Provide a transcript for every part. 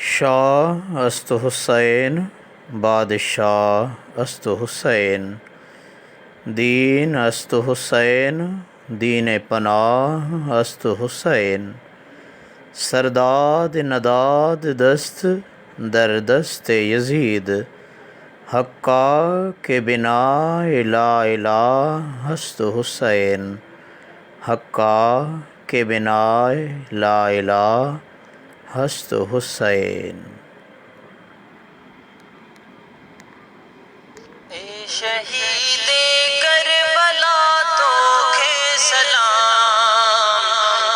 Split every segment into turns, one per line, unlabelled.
शाह अस्तु हुसैन बादशाह अस्तु हुसैन, दीन अस्तु हुसैन दीन पनाह अस्तु हुसैन, सरदाद नदाद दस्त दर दस्त यजीद, हक्का के बिना इला इला हस्त हुसैन, हक्का के बिना ला इला हस्त हुसैन।
शहीदे करबला तोखे सलाम,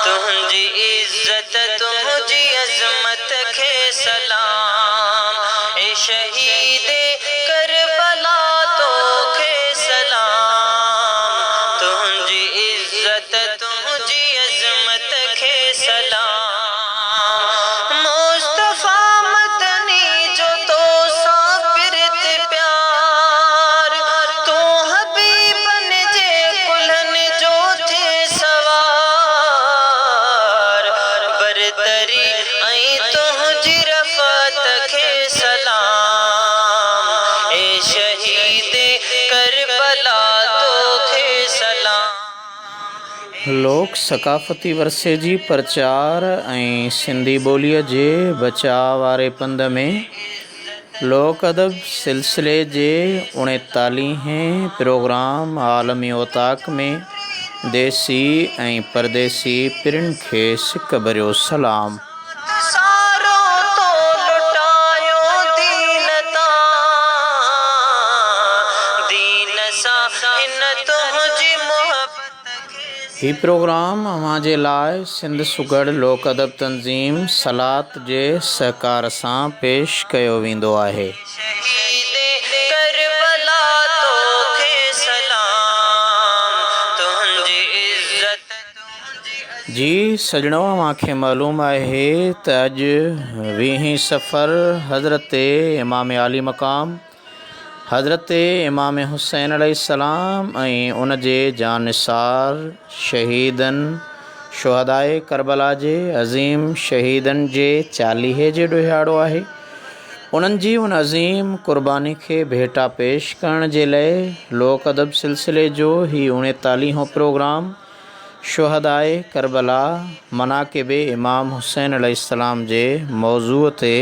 तुझी इज्जत तुझी अजमत खे सलाम। ए शहीदे करबला तोखे सलाम, तुझी इज्जत तुझी अजमत खे सलाम। मुस्तफा मदनी जो तो साबिरत प्यार, तो हबीबन जे कुल्हन जो थे सवार। बरतरी आई तुझी रफ़त खे सलाम, ए शहीदे करबला तोखे सलाम।
लोक सकाफ़ती वरसे जी प्रचार ऐं सिंधी ॿोलीअ जे बचाव वारे पंध में लोक अदब सिलसिले जे 39हें प्रोग्राम आलमी ओताक में देसी ऐं परदेसी पिरिन खे सिक भरियो सलाम।
सारो तो लुटायो दीन तां, दीन सां हिन तुझी मोहब्बत खे
ही प्रोग्राम अव्हां जे लाइ सिंध सुगढ़ लोक अदब तंज़ीम सलात जे सहकार सां पेश कयो वेंदो आहे।
शहीदे करबला तोखे सलाम, तुझी इज्जत तुझी
जी सजणो, अव्हांखे मालूम आहे त अॼु 20 सफ़र हज़रत इमाम आली मक़ाम हज़रत इमाम हुसैन अलैहिस्सलाम ऐं उन जे जानिसार शहीदनि शुहदाए करबला जे अज़ीम शहीदनि जे 40 जे ॾिहाड़ो आहे। उन्हनि जी उन अज़ीम क़ुर्बानी खे भेटा पेश करण जे लाइ लोक अदब सिलसिले जो ही 39हों प्रोग्राम शुहदाए करबला मनाक़िब इमाम हुसैन अलैहिस्सलाम जे मौज़ूअ ते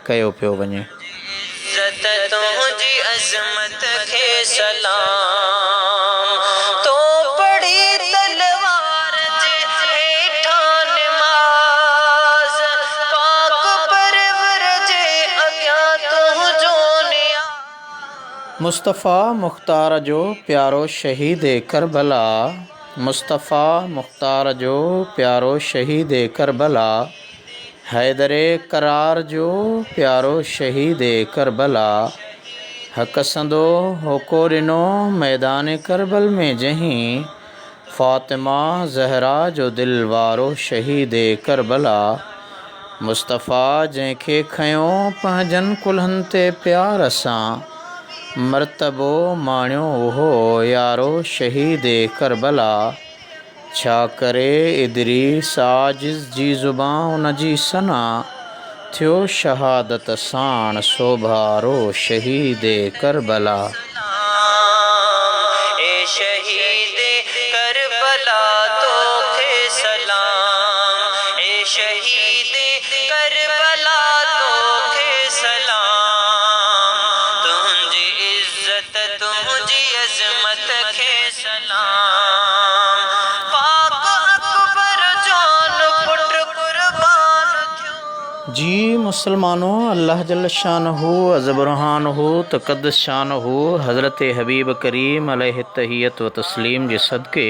कयो पियो वञे।
इज्जत तुझी अजमत खे सलाम, तो पड़ी तलवार जे हेठां निमाज़, पाक परवर जे अॻियां तुझो नियाज़।
मुस्तफ़ा मुख़्तार जो प्यारो शहीद करबला, मुस्तफ़ा मुख़्तार जो प्यारो शहीद करबला, हैदरे करार जो प्यारो शहीद करबला, हक़ संदो होको ॾिनो मैदान करबल में जहीं, फ़ातिमा ज़हरा जो दिल वारो शहीद करबला। मुस्तफ़ा जंहिंखे खयों पंहिंजनि कुल्हनि ते प्यार सां, मर्तबो माणियो उहो यारो शहीद करबला। छा करे इदरीस आजिज़ जी ज़ुबां उन जी सना, थियो शहादत साण सोभारो शहीद करबला।
ए शहीदे करबला तोखे सलाम, ए शहीदे करबला तोखे सलाम, तुझी इज्जत तुझी अजमत खे सलाम। पाक अकबर जान पुट कुर्बान थियो।
जी मुसलमानों, अल्लाह जल शानहू अज़बुरहानहू तक़द्दस शानहू हज़रत हबीब करीम अलैहि तहियत व तस्लीम जे सदक़े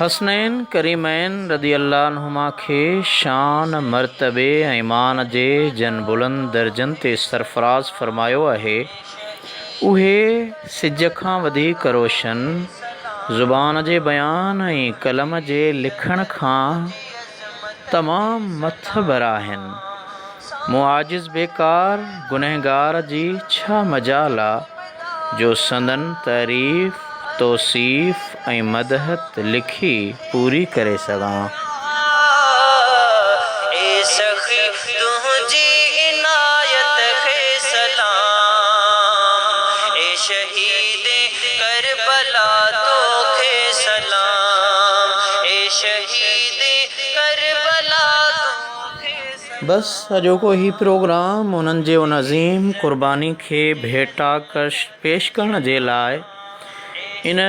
हसनैन करीमैन रदी अल्लाह अन्हुमा खे शान मर्तबे ऐं ईमान जे जन बुलंद दर्जनि ते सरफराज़ फरमायो आहे। उहे सिज खां वधीक रोशन, ज़ुबान जे बयान ऐं कलम जे लिखण खां तमामु मथबर आहिनि। मुआजिज़ बेकार गुनहगार जी छा मजाल आहे, जो संदन तारीफ़ तौसीफ़ ऐं मदहत लिखी पूरी करे सघां।
ए सखी तुझी शहीद करबला तोखे सलाम।
बस अॼोको ही प्रोग्राम उन्हनि जे उन अज़ीम क़ुर्बानी खे भेटा पेश करण जे लाइ इन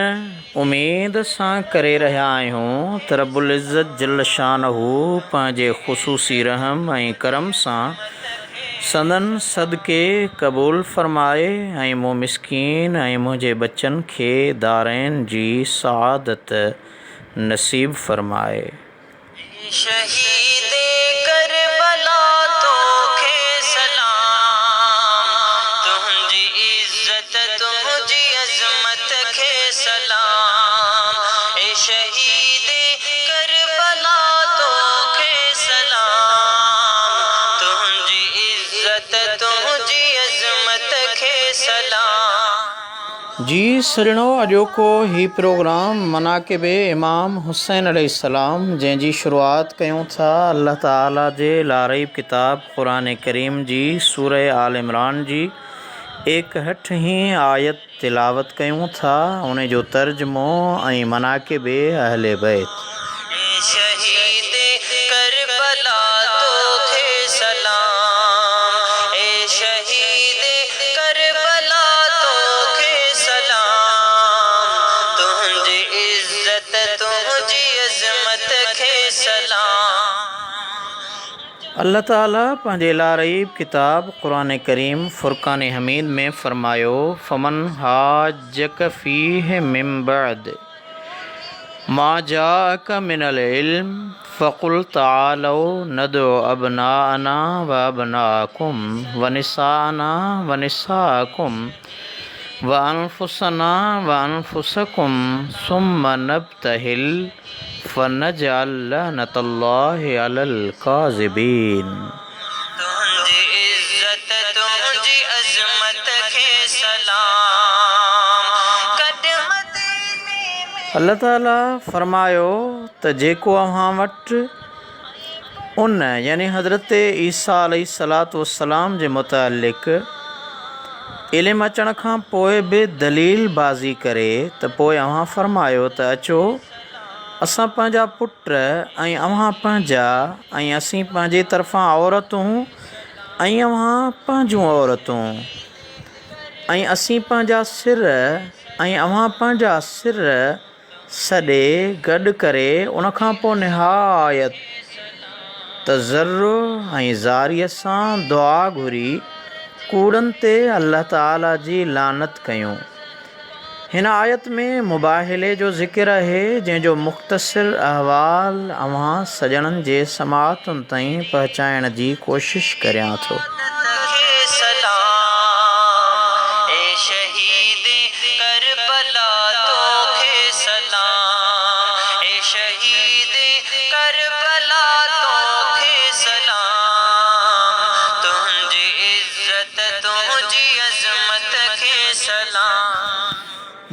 उमेद सां करे रहिया आहियूं त रब्बुल इज़्ज़त जल शानहू पंहिंजे ख़ुसूसी रहम ऐं करम सां संदन सदके क़बूल फ़रमाए ऐं मूं मिस्कीन ऐं मुंहिंजे बच्चनि खे दारैन जी सआदत नसीब फ़रमाए।
शहीद करबला तोखे सलाम, तुंहिंजी इज़्ज़त तुंहिंजी अज़मत खे सलाम। ए शहीद करबला तोखे सलाम, तुंहिंजी इज़्ज़त तुंहिंजी अज़मत खे सलाम।
जी सजणो, अॼोको ही प्रोग्राम मनाक़िब इमाम हुसैन अलैहिस्सलाम जंहिंजी शुरूआति कयूं था अल्लाह ताला जे लारैब किताब क़ुरान करीम जी सूरह आल इमरान जी 61 आयत तिलावत कयूं था, उन जो तर्जुमो ऐं मनाक़िब अहले बैत।
शहीद करबला तोखे सलाम, ए शहीद करबला तोखे सलाम, तुंहिंजी इज़्ज़त तुंहिंजी अज़मत खे सलाम।
अल्लाह ताला पंहिंजे लारैब किताब क़ुरान करीम फ़ुरक़ान हमीद में फ़रमायो, फ़मन हाजक फ़ीह मिन बअद मा जाअक मिनल इल्म फ़क़ुल तआलौ नदउ अबनाअना व अबनाअकुम व निसाअना व निसाअकुम व अनफुसना व अनफुसकुम सुम्मा नब्तहिल फ़नजअल लअनतल्लाहि अलल काज़िबीन।
तुंहिंजी इज़्ज़त तुंहिंजी अज़मत खे सलाम, कॾ मदीने में।
अल्लाह ताला फ़रमायो त जेको अव्हां वटि उन यानी हज़रत ईसा अलैहिस्सलातु वस्सलाम जे मुतालिक़ इल्मु अचण खां पोइ बि दलील बाज़ी करे त पोइ अव्हां फ़रमायो त अचो असां पंहिंजा पुट ऐं अव्हां पंहिंजा ऐं असीं पंहिंजे तरफ़ां औरतूं ऐं अव्हां पंहिंजूं औरतूं ऐं असीं पंहिंजा सिर ऐं अव्हां पंहिंजा सिर सॾे गॾु करे उनखां पोइ निहायत तज़र्रु ऐं ज़ारीअ सां दुआ घुरी कूड़नि ते अल्लाह ताला जी लानत कयूं। हिन आयत में मुबाहिले जो ज़िक्र आहे जंहिंजो मुख़्तसिर अहवाल अव्हां सॼणनि जे समाअतुनि ताईं पहुचाइण जी कोशिश करियां थो।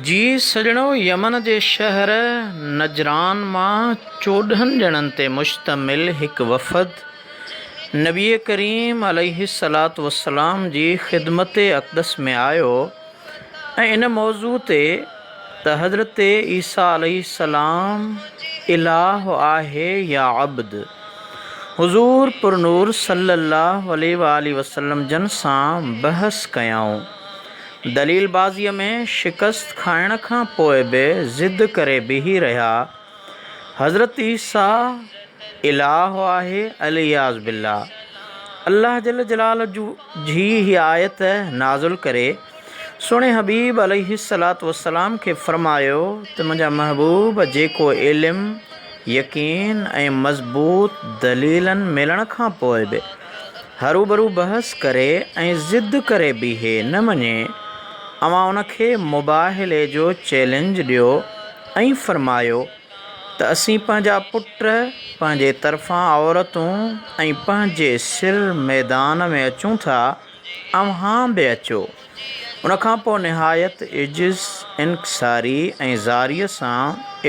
जी सजणो, यमन जे शहर नजरान मां 14 ॼणनि ते मुश्तमिल हिकु वफ़द नबी करीम अलैहिस्सलातु वस्सलाम जी ख़िदमत अक़दस में आयो ऐं इन मौज़ू ते त हज़रत ईसा अलैहिस्सलाम इलाह आहे या अब्द हुज़ूर पुरनूर सल्लल्लाहु अलैहि वसल्लम जन सां बहस कयाऊं। दलील बाज़ीअ में शिकस्त खाइण खां पोइ बि ज़िद करे बीही रहिया हज़रत ईसा इलाह आहे अलियाज़ बिल्लाह। अल्लाह जल जलाल जी ही आयत नाज़ुल करे सुणे हबीब अलैहिस्सलातु वस्सलाम खे फ़रमायो त मुंहिंजा महबूब जेको इल्मु यकीन ऐं मज़बूत दलीलनि मिलण खां पोइ बि हरूभरू बहस करे ऐं ज़िद करे बीहे न मञे, अवां उनखे मुबाहिले जो चैलेंज ॾियो ऐं फ़रमायो त असीं पंहिंजा पुट पंहिंजे तरफ़ां औरतूं ऐं पंहिंजे सिर मैदान में अचूं था, अव्हां बि अचो। उनखां पोइ निहायत इजिज़ इनकसारी ऐं ज़ारीअ सां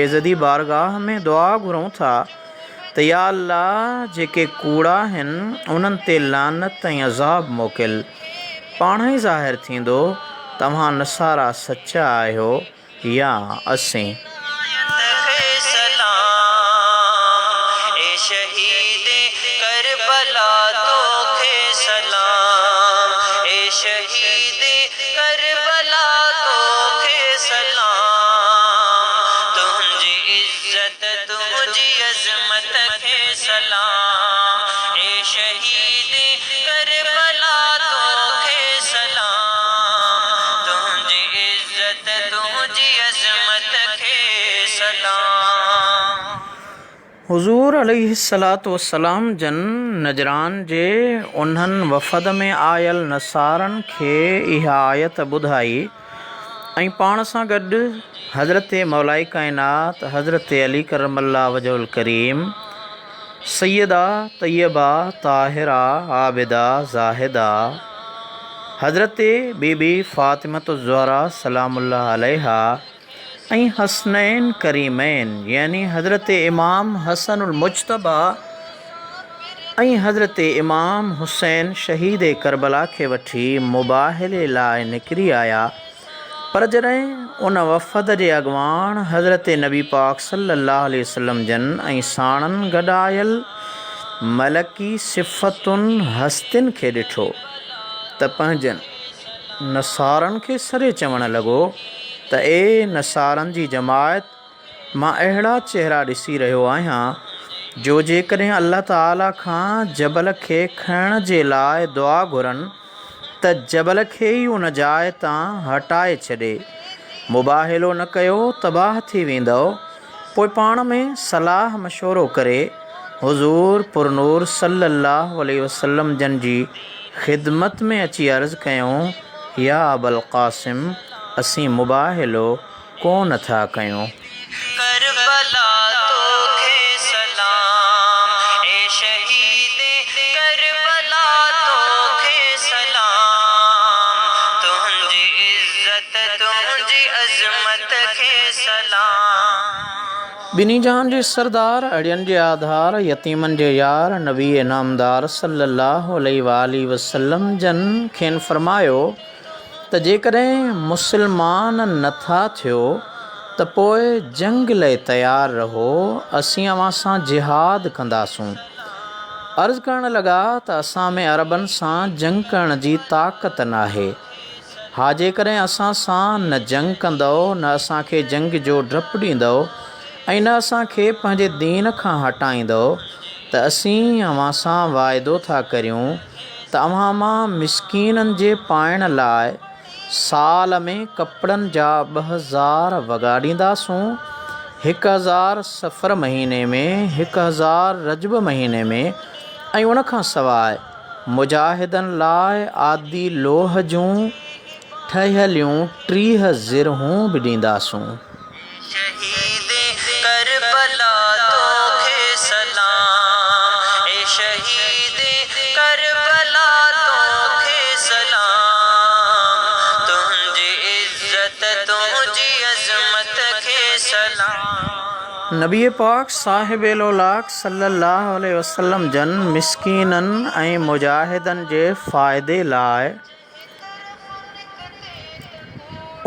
इज़दी बारगाह में दुआ घुरूं था त या अल्लाह जेके कूड़ा आहिनि उन्हनि ते लानत ऐं अज़ाब मोकिल। पाण ई ज़ाहिर थींदो तव्हां नसारा सचा आहियो या असीं।
करबला तोखे सलाम ए शहीद करबला तोखे सलाम तुंहिंजी इज्जत तुंहिंजी अज़मत खे सलाम ए शहीद करबला तोखे सलाम तुंहिंजी इज्जत तुंहिंजी अज़मत खे सलाम।
हुज़ूर अलैहिस्सलातु वस्सलाम जन नजरान जे उन्हनि वफ़द में आयल नसारनि खे इहा आयत ॿुधाई ऐं पाण सां गॾु हज़रत मौलाई काइनात हज़रत अली करमल्ला वजहुल करीम सैयदा तैयबा ताहिरा आबिदा ज़ाहिदा हज़रत बीबी फ़ातिमतु ज़हरा सलामुल्लाह अलैहा ऐं हसनैन करीमैन यानी हज़रत इमाम हसनुल मुज्तबा ऐं हज़रत इमाम हुसैन शहीद करबला खे वठी मुबाहिले लाइ निकिरी आया। पर जॾहिं उन वफ़द जे अॻुवाण हज़रत नबी पाक सल्लल्लाहु अलैहि वसल्लम जन ऐं साणनि गॾु आयल मलकी सिफ़तुनि हस्तियुनि खे ॾिठो त पंहिंजनि नसारनि खे सरे चवणु लॻो त ए नसारनि जी जमायत मां अहिड़ा चेहरा ॾिसी रहियो आहियां जो जेकॾहिं अल्लाह ताला खां जबल खे खणण जे लाइ दुआ घुरनि त जबल खे ई उन जाइ तां हटाए छॾे। मुबाहिलो न कयो तबाह थी वेंदव। पोइ पाण में सलाह मशवरो करे हुज़ूर पुरनूर सल्लल्लाहु अलैहि वसल्लम जन जी ख़िदमत में अची अर्ज़ु कयूं या अबुल क़ासिम असीं मुबाहिलो कोन था कयूं।
करबला तोखे सलाम ए शहीद करबला तोखे सलाम तुंहिंजी इज्जत तुंहिंजी अज़मत खे सलाम।
ॿिन्ही जहान जे सरदार अड़ियनि जे आधार यतीमनि जे यार नबी इनामदार सल्लल्लाहु अलैहि वसल्लम जन खेनि फ़रमायो त जेकॾहिं मुस्लमान नथा थियो त पोइ जंग लाइ तयारु रहो असीं अव्हां सां जिहाद कंदासूं। अर्ज़ु करणु लॻा त असां में अरबनि सां जंग करण जी ताक़त नाहे। हा जेकॾहिं असां सां न जंग कंदव न असांखे जंग जो डपु ॾींदव ऐं न असांखे पंहिंजे दीन खां हटाईंदव त असीं अव्हां सां वाइदो था करियूं त अव्हां मां मिसकीननि जे पाइण लाइ साल में कपिड़नि जा 2000 वॻा ॾींदासूं, 1000 सफ़र महीने में, 1000 रजब महीने में ऐं उनखां सवाइ मुजाहिदनि लाइ आदि लोह जूं ठहियलियूं 30 ज़िरहूं बि ॾींदासूं।
शहीद करबला तोखे सलाम ए शहीद करबला तोखे सलाम तुंहिंजी इज्जत तुंहिंजी अज़मत खे सलाम।
नबी पाक साहिब लोलाक सल्लल्लाहु अलैहि वसल्लम जन मिसकीननि ऐं मुजाहिदनि जे फ़ाइदे लाइ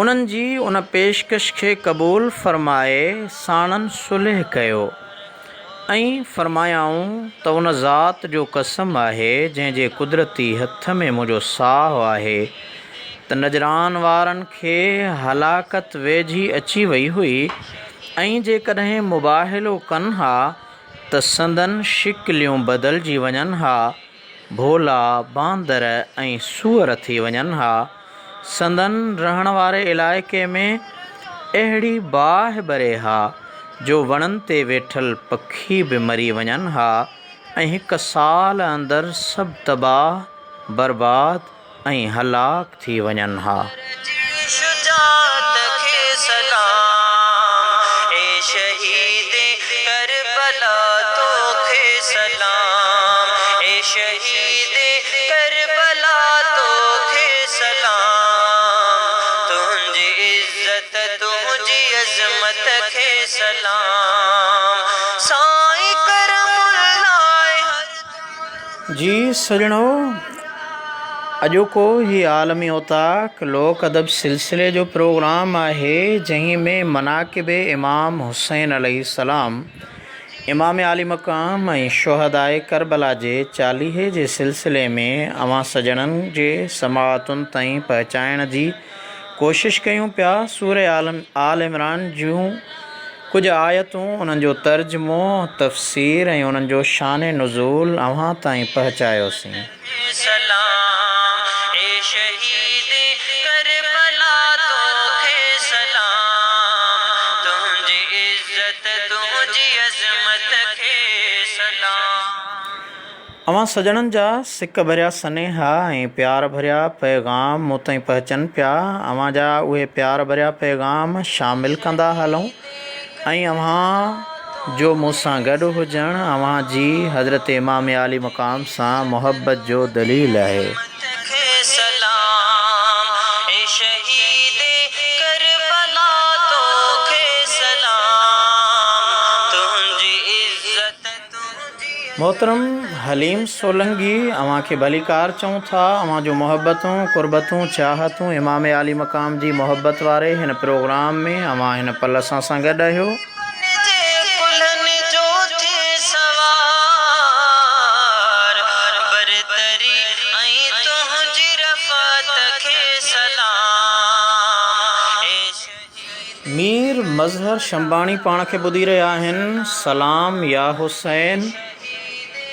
उन्हनि जी उन पेशकश खे क़बूल फ़रमाए साणनि सुलह कयो ऐं फ़रमायाऊं त उन ज़ात जो कसम आहे जंहिंजे कुदरती हथ में मुंहिंजो साहु आहे त नजरान वारनि खे हलाकत वेझी अची वई हुई ऐं जेकॾहिं मुबाहिलो कनि हा त संदन शिकिलियूं बदिलजी वञनि हा, भोला बांदर ऐं सूअर थी वञनि हा। संदन रहण वारे इलाइक़े में अहिड़ी बाहि बरे हा जो वणनि ते वेठल पखी बि मरी वञनि हा ऐं 1 साल अंदरि सभु तबाह बर्बाद ऐं हलाक थी वञनि हा।
शुजात खे सलाम ए शहीद करबला तोखे सलाम ए शहीद करबला तोखे सलाम तुंहिंजी इज्जत तुंहिंजी अज़मत खे सलाम। साईं करमुल्लाह
जी सजणो अॼोको ही आलमी उताक लोक अदब सिलसिले जो प्रोग्राम आहे जंहिं में मनाक़िब इमाम हुसैन अलैहिस्सलाम इमाम आली मक़ाम ऐं शुहदाए करबला जे 40 जे सिलसिले में अवां सजणनि जे समाअतुनि ताईं पहुचाइण जी कोशिशि कयूं पिया। सूरह आल इमरान जूं कुझु आयतूं, उन्हनि जो तर्जुमो, तफ़सीर ऐं उन्हनि जो शान नुज़ूल अव्हां ताईं पहुचायोसीं।
सलाम ए शहीद करबला तोखे सलाम, तुंहिंजी इज़्ज़त तुंहिंजी अज़मत खे सलाम।
अवां सजणनि जा सिक भरिया सनेहा ऐं प्यार भरिया पैगाम मूं ताईं पहुचनि पिया। अवां जा उहे प्यार भरिया पैगाम शामिलु कंदा हलूं ऐं अव्हां जो मूंसां गॾु हुजणु अव्हां जी हज़रत इमाम आली मक़ाम सां मुहबत जो दलील आहे। मोहतरम हलीम सोलंगी, अव्हां खे भलीकार चऊं था। अव्हां जो मुहबतूं, कुर्बतूं, चाहतूं इमाम आली मक़ाम जी मुहबत वारे हिन प्रोग्राम में अव्हां हिन पल असां सां गॾु आहियो। मीर मज़हर शंबाणी पाण खे ॿुधी रहिया आहिनि। सलाम या हुसैन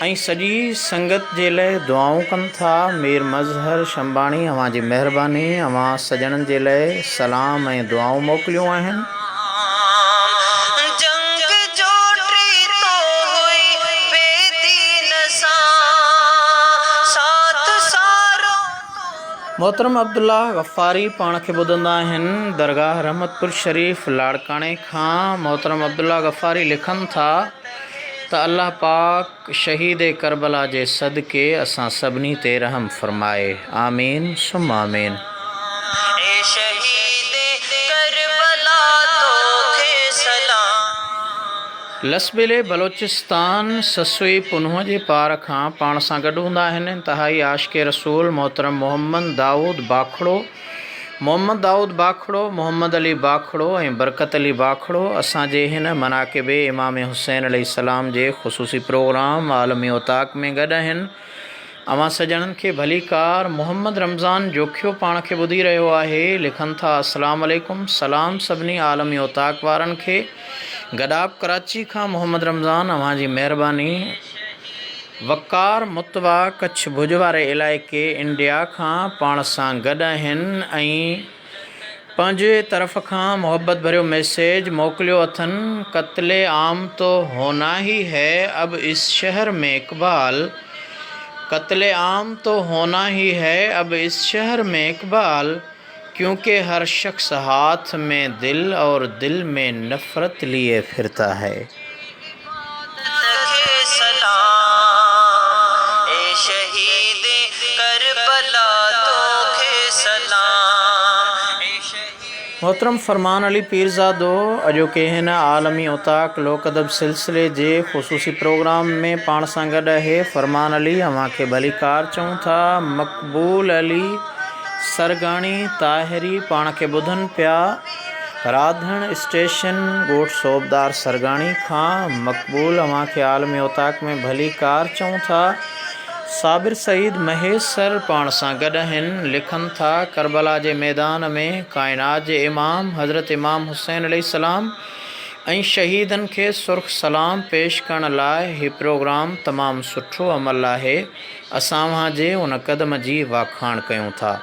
ऐं सॼी संगत जे लाइ दुआऊं कनि था। मीर मज़हर शंबाणी, अव्हां जी महिरबानी, अव्हां सजणनि जे लाइ सलाम ऐं दुआऊं मोकिलियूं आहिनि। मोहतरम अब्दुल्ला गफ़ारी पाण खे ॿुधंदा आहिनि दरगाह रहमतपुर शरीफ़ लाड़काणे खां। मोहतरम अब्दुल्ला गफ़ारी लिखनि था त अल्लाह पाक शहीद करबला जे सदक़े असां सभिनी ते रहम फ़रमाए। आमीन सुम आमीन। लसबेले बलोचिस्तान ससुई पुनूह जे पार खां पाण सां गॾु हूंदा आहिनि इंतहाई आशिक़े रसूल मोहतरम मोहम्मद दाऊद बाखड़ो, मोहम्मद अली बाखड़ो ऐं बरकत अली बाखड़ो असांजे हिन मनाक़िबे इमाम हुसैन अलैहिस्सलाम जे ख़ुसूसी प्रोग्राम आलमी उताक़ में गॾु आहिनि। अवां सजणनि खे भलीकार। मोहम्मद रमज़ान जोखियो पाण खे ॿुधी रहियो आहे। लिखनि था अस्सलाम वालेकुम, सलाम सभिनी आलमी उताक़ वारनि खे। गडाब कराची खां मोहम्मद रमज़ान, अव्हां जी महिरबानी। वक़ार मुतवा कच्छ भुज वारे इलाइक़े इंडिया खां पाण सां गॾु आहिनि ऐं पंहिंजे तरफ़ खां मुहबत भरियो मैसेज मोकिलियो अथनि। क़त्ले आम तो होना ही है अब इस शहर में इक़बाल, क़त्ले आम तो होना ही है अब इस शहर में इक़बाल, क्योंकि हर शख्स हाथ में दिल और दिल में नफ़रत लिए फिरता है। मोहतरम फरमान अली पीरज़ादो अॼोके हिन आलमी उताक़ लोकदब सिलसिले जे ख़ुसूसी प्रोग्राम में पाण सां गॾु आहे। फरमान अली, अव्हां खे भलीकार चऊं था। मक़बूल अली सरगाणी ताहिरी पाण खे ॿुधनि पिया राधण स्टेशन ॻोठ सोबदार सरगाणी खां। मक़बूल, अव्हां खे आलमी उताक़ में भलीकार चऊं था। साबिर सईद महेसर पाण सां गॾु आहिनि। लिखनि था करबला जे मैदान में काइनात जे इमाम हज़रत इमाम हुसैन अलैहिस्सलाम ऐं शहीदनि खे सुर्ख़ सलाम पेश करण लाइ हीउ प्रोग्राम तमामु सुठो अमल आहे। असां अव्हां जे उन क़दम जी वाखाण कयूं था।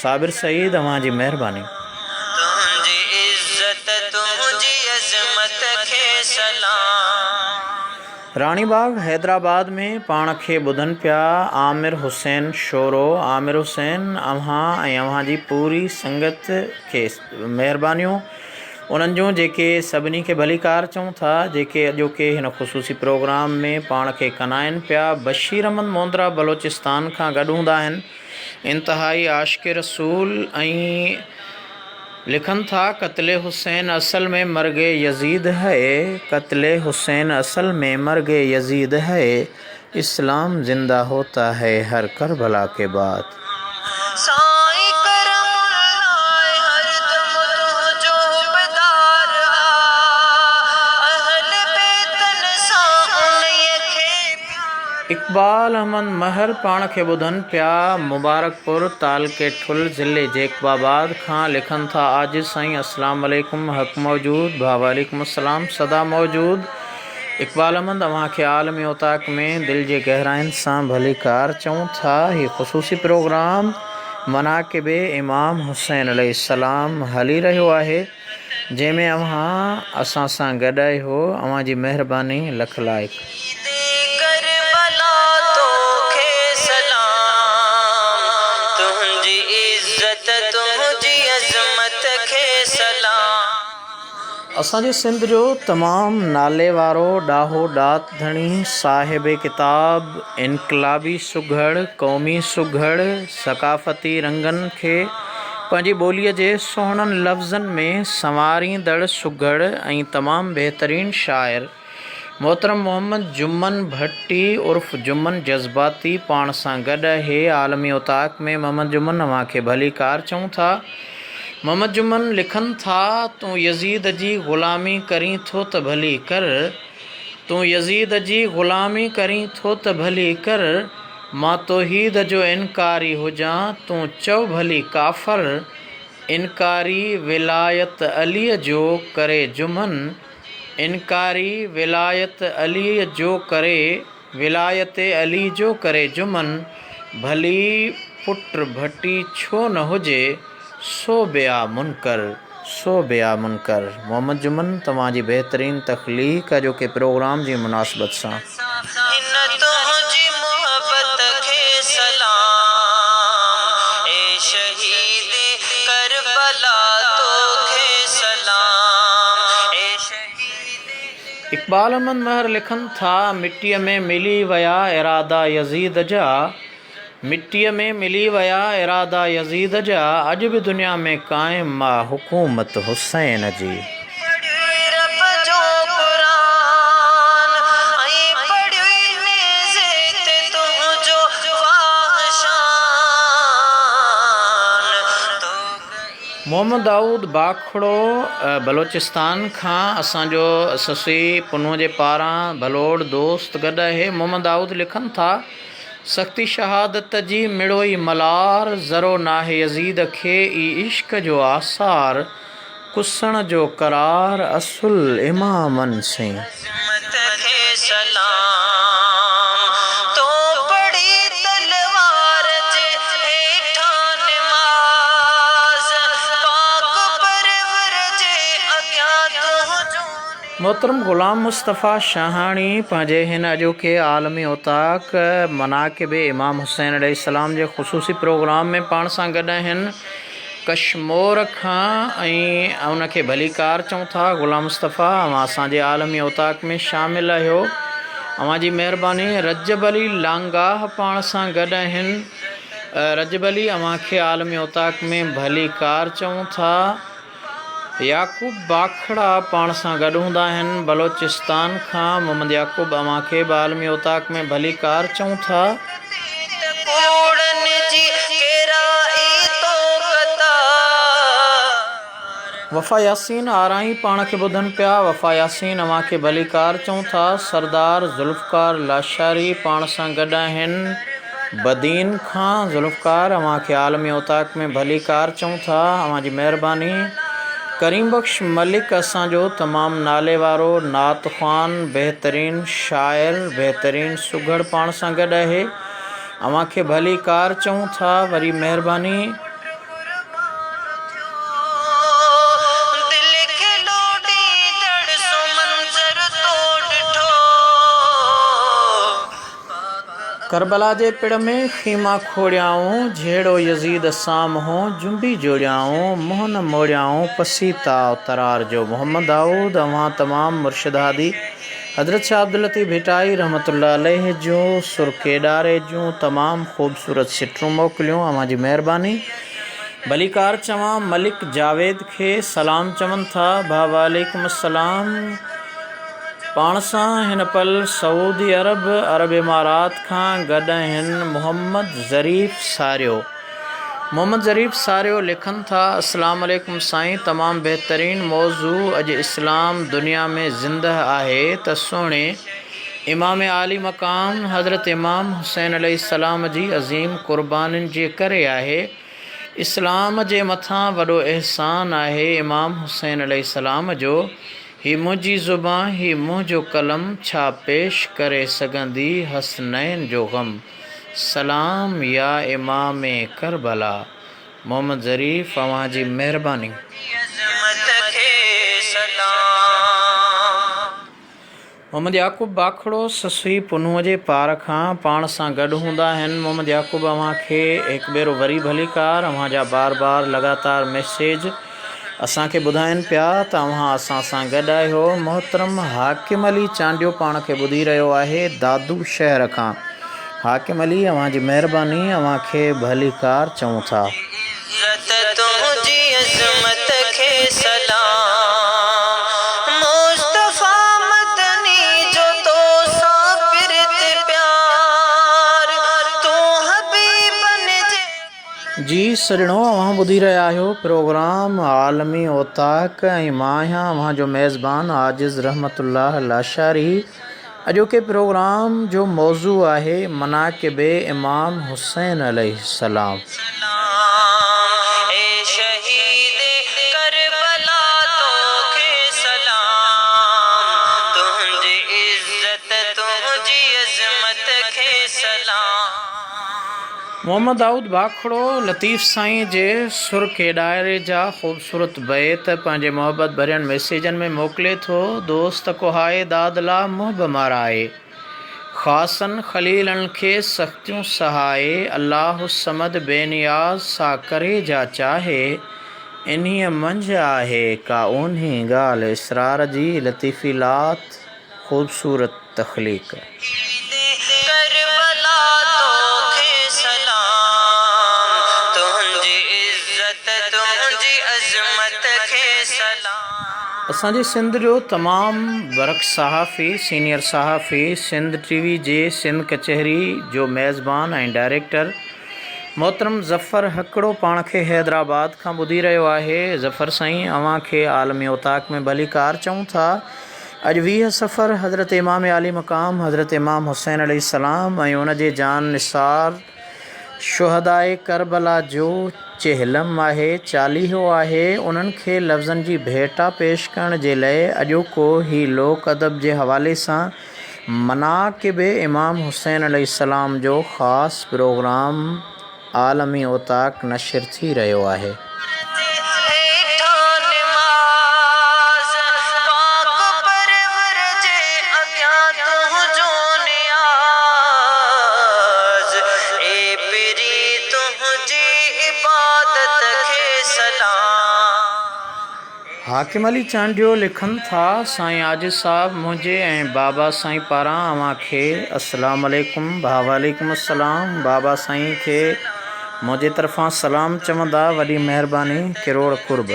साबिर सईद, अव्हां जी महिरबानी। रानीबाग हैदराबाद में पाण खे ॿुधनि पिया आमिर हुसैन शोरो। आमिर हुसैन, अव्हां ऐं अव्हां जी पूरी संगत खे महिरबानियूं उन्हनि जूं जेके सभिनी खे भलीकार चऊं था, जेके अॼोके हिन ख़ुसूसी प्रोग्राम में पाण खे कनाइनि पिया। बशीर अहमद मोंद्रा बलोचिस्तान खां गॾु हूंदा आहिनि इंतहाई आशिक़े रसूल ऐं लिखनि था क़त्ले हुसैन असल में मर्गे यजीद है, क़त्ले हुसैन असल में मर्गे यजीद है, इस्लाम जिंदा होता है हर करबला के बाद। इक़बाल अहमद महर पाण खे ॿुधनि पिया मुबारकपुर तालके ठुल ज़िले जेकबाबाद खां लिखनि था। आजिज़ साईं अस्सलाम वालेकुम। हक़ मौजूद भा वालेकुम अस्सलाम सदा मौजूद। इक़बाल अहमद अव्हांखे आलमी उताक में दिल जे गहराइनि सां भली कार चऊं था। हीउ ख़ुसूसी प्रोग्राम मनाक़िब इमाम हुसैन अलैहिस्सलाम हली रहियो आहे, जंहिंमें अव्हां असां सां गॾु आहियो। अव्हां जी महिरबानी लख लाइक। असांजे सिंध जो तमामु नाले वारो ॾाहो ॾात धणी साहिब किताब, इनकलाबी सुघड़, क़ौमी सुघड़, सक़ाफ़ती रंगनि खे पंहिंजी ॿोलीअ जे सुहिणनि लफ़्ज़नि में संवारींदड़ सुघड़ ऐं तमामु बहितरीनु शाइर मोहतरम मोहम्मद जुम्मन भट्टी उर्फ़ जुम्मन जज़्बाती पाण सां गॾु आहे। आलमी उताक में मोहम्मद जुम्मन अव्हांखे भली कार चऊं था। मोहम्मद जुम्मन लिखनि था, तूं यज़ीद जी ग़ुलामी करीं थो त भली कर, तूं यज़ीद जी ग़ुलामी करीं थो त भली कर, मां तौहीद जो इनकारी हुजां, तूं चओ भली काफ़र, इनकारी विलायत अलीअ जो करे जुमन, इनकारी विलायत अलीअ जो करे विलायत अली जो करे जुमन, भली पुट भट्टी छो न हुजे सो बिया मुनकर, सो बिया मुनकर। मोहम्मद जुम्मन तव्हांजी बहितरीनु तख़लीक़ जो के प्रोग्राम जी मुनासिबत सां इक़बाल अहमद महर लिखनि था, मिटीअ में मिली विया इरादा यज़ीद जा, मिट्टीअ में मिली विया इरादा यज़ीद जा, अॼु बि दुनिया में क़ाइम मा हुकूमत हुसैन जी। मोहम्मद दाऊद बाखड़ो बलोचिस्तान खां असांजो ससी पुनूअ जे पारां भलोड़ दोस्त गॾु आहे। मोहम्मद दाऊद लिखनि था, सख़्ती शहादत जी मिड़ोई मलार, ज़रो नाहे यज़ीद खे ई इश्क जो आसार, कुसण जो करार असुल इमामन से। मोहतरम ग़ुलाम मुस्तफ़ा शाहाणी पंहिंजे हिन अॼोके आलमी उताक मनाक़िब इमाम हुसैन अलैहिस्सलाम जे ख़ुसूसी प्रोग्राम में पाण सां गॾु आहिनि कश्मीर खां, ऐं उनखे भली कार चऊं था। ग़ुलाम मुस्तफ़ा अव्हां असांजे आलमी उताक में शामिलु आहियो, अव्हां जी महिरबानी। रजब अली लांगाह पाण सां गॾु आहिनि। रजब अली अव्हांखे आलमी उताक में भली कार चऊं था। याकूब बाखड़ा पाण सां गॾु हूंदा आहिनि बलोचिस्तान खां। मोहम्मद याकूब अव्हांखे आलमी उताक में भली कार चऊं था। वफ़ा यासीन आराही पाण खे ॿुधनि पिया। वफ़ा यासीन अव्हांखे भली कार चऊं था। सरदार ज़ुल्फ़कार लाशारी पाण सां गॾु आहिनि बदीन खां। ज़ुल्फ़कार अव्हांखे आलमी उताक में भली कार चऊं था, अव्हां जी महिरबानी। करीम बख्श मलिक असांजो तमामु नाले वारो नात ख़्वान, बहितरीनु शाइर, बहितरीनु सुघड़ पाण सां गॾु आहे, अव्हांखे भली कार चऊं था, वरी महिरबानी। करबला जे पिड़ में खीमा खोड़ियाऊं, झेड़ो यज़ीद साम हो जुंबी जोड़ियाऊं, मुंहुं न मोड़ियाऊं पसीता तरार जो। मोहम्मद दाऊद अव्हां तमामु मुर्शिद हादी हज़रत शाह अब्दुल लतीफ़ भिटाई रहमतुल्लाह अलैह जूं सुरकेडारे जूं तमामु ख़ूबसूरत सिटरूं मोकिलियूं, अव्हां जी महिरबानी। भली कार चवां मलिक जावेद खे सलाम चवनि था। भा वालेकुम अस्सलाम। पाण सां हिन पल सऊदी अरब, अरब इमारात खां गॾु आहिनि मोहम्मद ज़रीफ़ सारियो। मोहम्मद ज़रीफ़ सारियो लिखनि था, अस्सलाम वालेकुम साईं, तमामु बहितरीनु मौज़ू। अॼु इस्लाम दुनिया में ज़िंदह आहे त सुहिणे इमाम आली मक़ाम हज़रत इमाम हुसैन अलैहिस्सलाम जी अज़ीम क़ुर्बानियुनि जे करे आहे। इस्लाम जे मथां वॾो अहसान आहे इमाम हुसैन अलैहिस्सलाम जो। ही मुंहिंजी ज़ुबान, ही मुंहिंजो कलम, छा पेश करे सघंदी हसनैन जो ग़म। सलाम या इमाम करबला। मोहम्मद ज़रीफ़, अव्हां जी महिरबानी। मोहम्मद याक़ूब बाखड़ो ससुई पुनूअ जे पार खां पाण सां गॾु हूंदा आहिनि। मोहम्मद याक़ूब, अव्हां खे हिकु भेरो वरी भलीकार। अव्हां जा बार बार लगातार मैसेज असांखे ॿुधाइनि पिया त अव्हां असां सां गॾु आहियो। मोहतरम हाकिम अली चांडियो पाण खे ॿुधी रहियो आहे दादू शहर खां। हाकिम अली, अव्हां जी महिरबानी, अव्हां खे भलीकार चऊं था। जी सजणो, अव्हां ॿुधी रहिया आहियो प्रोग्राम आलमी ओताक ऐं मां आहियां अव्हां जो मेज़बान आजिज़ रहमतुल्लाह लाशारी। अॼोके प्रोग्राम जो मौज़ू आहे मनाक़िब इमाम हुसैन अलैहिस्सलाम। मोहम्मद दाऊद बाखड़ो लतीफ़ साईं जे सुर केॾारे जा ख़ूबसूरत बैत पंहिंजे मोहब्बत भरियनि मैसेजनि में मोकिले थो। दोस्त को हाय दादला मुंहुं बमाराए, ख़ासन ख़लीलनि खे सख़्तियूं सहाए। अल्लाह समद बेनियाज़ सा करे जा चाहे, इन्हीअ मंझि आहे का उन्ही ॻाल्हि। इसरार जी लतीफ़िलात, ख़ूबसूरत तख़लीक़। असांजे सिंध जो तमामु बरक़ सहाफ़ी, सीनियर सहाफ़ी, सिंध टीवी जे सिंध कचहरी जो मेज़बान ऐं डायरेक्टर मोहतरम ज़फ़र हकड़ो पाण खे हैदराबाद खां ॿुधी रहियो आहे। ज़फ़र साईं, अव्हां खे आलमी ओताक में भलीकार चऊं था। अॼु 20 सफ़र हज़रत इमाम आली मक़ाम हज़रत इमाम हुसैन अलैहिस्सलाम ऐं उन जे जान निसार शुहदाए करबला जो चहलम आहे, चालीहो आहे। उन्हनि खे लफ़्ज़नि जी भेटा पेश करण जे लाइ अॼोको ही लोक अदब जे हवाले सां मनाक़िब इमाम हुसैन अलैहिस्सलाम जो ख़ासि प्रोग्राम आलमी ओताक नशर थी रहियो आहे। हाकिम अली चांडियो लिखनि था, साईं आजिज़ साहब मुंहिंजे ऐं बाबा साईं पारां अव्हां खे अस्सलाम वालेकुम। वालेकुम अस्सलाम। बाबा साईं खे मुंहिंजे तरफ़ां सलाम चवंदा, वॾी महिरबानी, किरोड़ कुर्ब।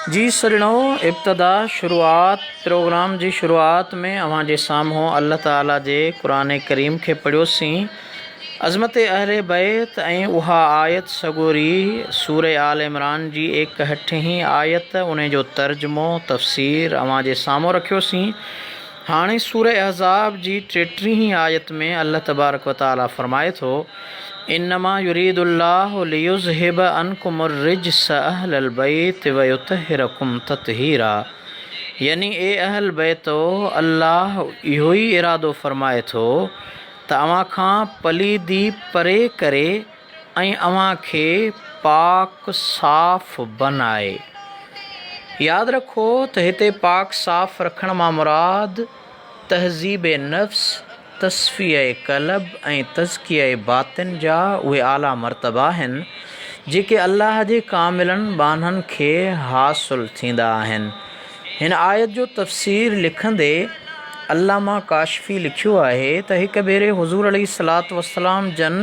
जी सजणो, इब्तिदा शुरूआत प्रोग्राम जी शुरूआत में अव्हां जे साम्हूं अल्लाह ताला जे क़ुरान करीम खे पढ़ियोसीं। अज़मत अहले बैत ऐं उहा आयत सगोरी सूर आल इमरान जी 61 आयत, उन जो तर्जुमो तफ़सीर अव्हां जे साम्हूं रखियोसीं। हाणे सूर अहज़ाब जी 33 आयत में अल्लाह तबारक व तआला फ़रमाए थो, इन्नमा युरीदुल्लाहु लियुज़हिब अन्कुमुर रिज्स अहलल बैत व युतहिरकुम ततहीरा। यानी ए अहल बैतो, अल्लाह इहो ई इरादो फ़रमाए थो त अव्हां खां पलीदी परे करे ऐं अव्हां खे पाक साफ़ बनाए। यादि रखो त हिते पाक साफ़ रखण मां मुराद तहज़ीब नफ़्स, तस्फ़िया क़ल्ब ऐं तज़किया बातिन जा उहे आला मर्तबा आहिनि जेके अल्लाह जे कामिलनि बाननि खे हासिलु थींदा आहिनि। हिन आयत जो तफ़सीर लिखंदे अल्लामा काशफ़ी लिखियो आहे त हिक भेरे हुज़ूर अलैहिस्सलातु वस्सलाम जन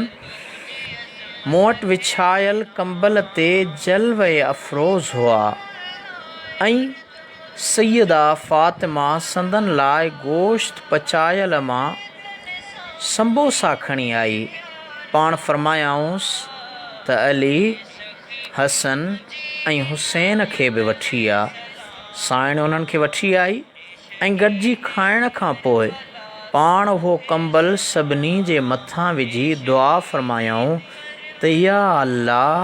मूं वटि विछायल कंबल ते जलवे अफ़रोज़ हुआ ऐं सैयदा फ़ातिमा संदन लाइ गोश्त पचायल मां संबोसा खणी आई। पाण फ़रमायाऊंसि त अली, हसन ऐं हुसैन खे बि वठी आ। साइण उन्हनि खे वठी आई ऐं गॾिजी खाइण खां पोइ पाण उहो कंबल सभिनी जे मथां विझी दुआ फ़रमायऊं त या अल्लाह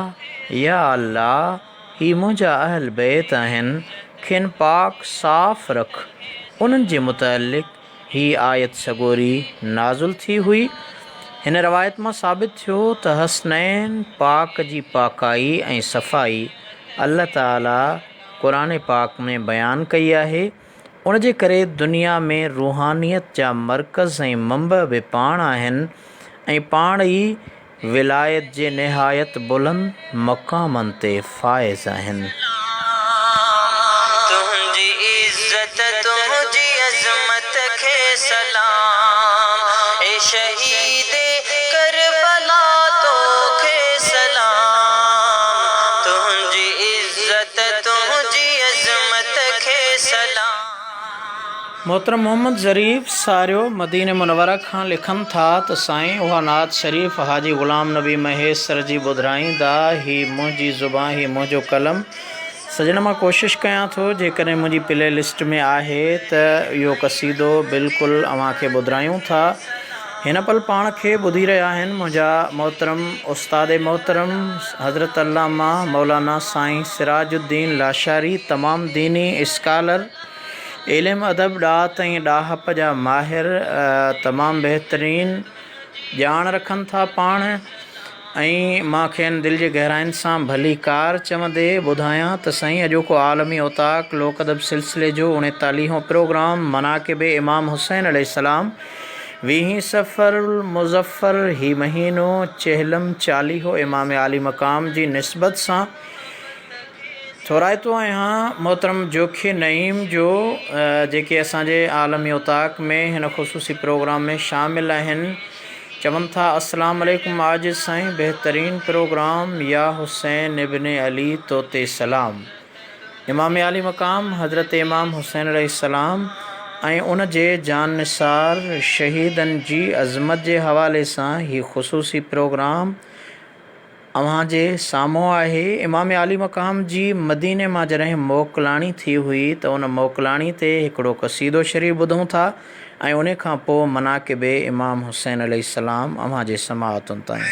ही मुंहिंजा अहल बैत आहिनि, खेनि पाक साफ़ रख। उन्हनि जे मुतअलिक़ ही आयत सगोरी नाज़ुल थी हुई। हिन रवायत मां साबित थियो त हसनैन पाक जी पाकाई ऐं सफ़ाई अल्लाह ताला क़ुरान पाक में बयानु कई आहे। उन जे करे दुनिया में रूहानियत जा मर्कज़ ऐं मंबअ बि पाण आहिनि ऐं पाण ई विलायत जे निहायत बुलंद मक़ामनि ते फ़ाइज़ आहिनि।
तुंहिंजी इज़्ज़त तुंहिंजी अज़मत खे सलाम, ए शहीद करबला तोखे सलाम। तुंहिंजी इज़्ज़त तुंहिंजी अज़मत खे सलाम।
मोहतरम मोहम्मद ज़रीफ़ सारियो मदीने मुनव्वरा खां लिखनि था त साईं उहा नात शरीफ़ हाजी ग़ुलाम नबी महेसर जी ॿुधाईंदा ही मुंहिंजी ज़ुबान ही मुंहिंजो कलम। सजण मां कोशिशि कयां थो जेकॾहिं मुंहिंजी प्ले लिस्ट में आहे त इहो क़सीदो बिल्कुलु अव्हांखे ॿुधायूं था। हिन पल पाण खे ॿुधी रहिया आहिनि मुंहिंजा मोहतरम उस्ताद मोहतरम हज़रत अल्लामा मौलाना साईं सिराजुद्दीन लाशारी, तमामु दीनी स्कॉलर, इल्म अदब ॾात ऐं ॾाहप जा माहिर, तमामु बहितरीनु ॼाण रखनि था पाण। ऐं मां खेनि दिलि जे गहराइनि सां भली कार चवंदे ॿुधायां त साईं अॼोको आलमी औताक लोक अदब सिलसिले जो 39हों प्रोग्राम मनाक़िब इमाम हुसैन अलैहिस्सलाम 20 सफ़रुल मुज़फ़्फ़र ही महीनो चहलम 40 इमाम आली मक़ाम जी निस्बत सां थोराइतो आहियां। मोहतरम जोखे नईम जो जेके असांजे आलमी औताक में हिन ख़ुसूसी प्रोग्राम में शामिल आहिनि चवनि था अस्सलाम वालेकुम आजिज़ साईं, बहितरीनु प्रोग्राम या हुसैन इब्न अली तोते सलाम। इमाम आली मक़ाम हज़रत इमाम हुसैन अलैहिस्सलाम ऐं उन जे जाननिसार शहीदनि जी अज़मत जे हवाले सां ही ख़ुसूसी प्रोग्राम अव्हांजे साम्हूं आहे। इमाम आली मक़ाम जी मदीने मां जॾहिं मोकिलाणी थी हुई त उन मोकिलाणी ते हिकिड़ो क़सीदो शरीफ़ ॿुधूं था ऐं उन खां पोइ मनाक़िब इमाम हुसैन अलैहिस्सलाम अव्हांजे समाअतुनि ताईं।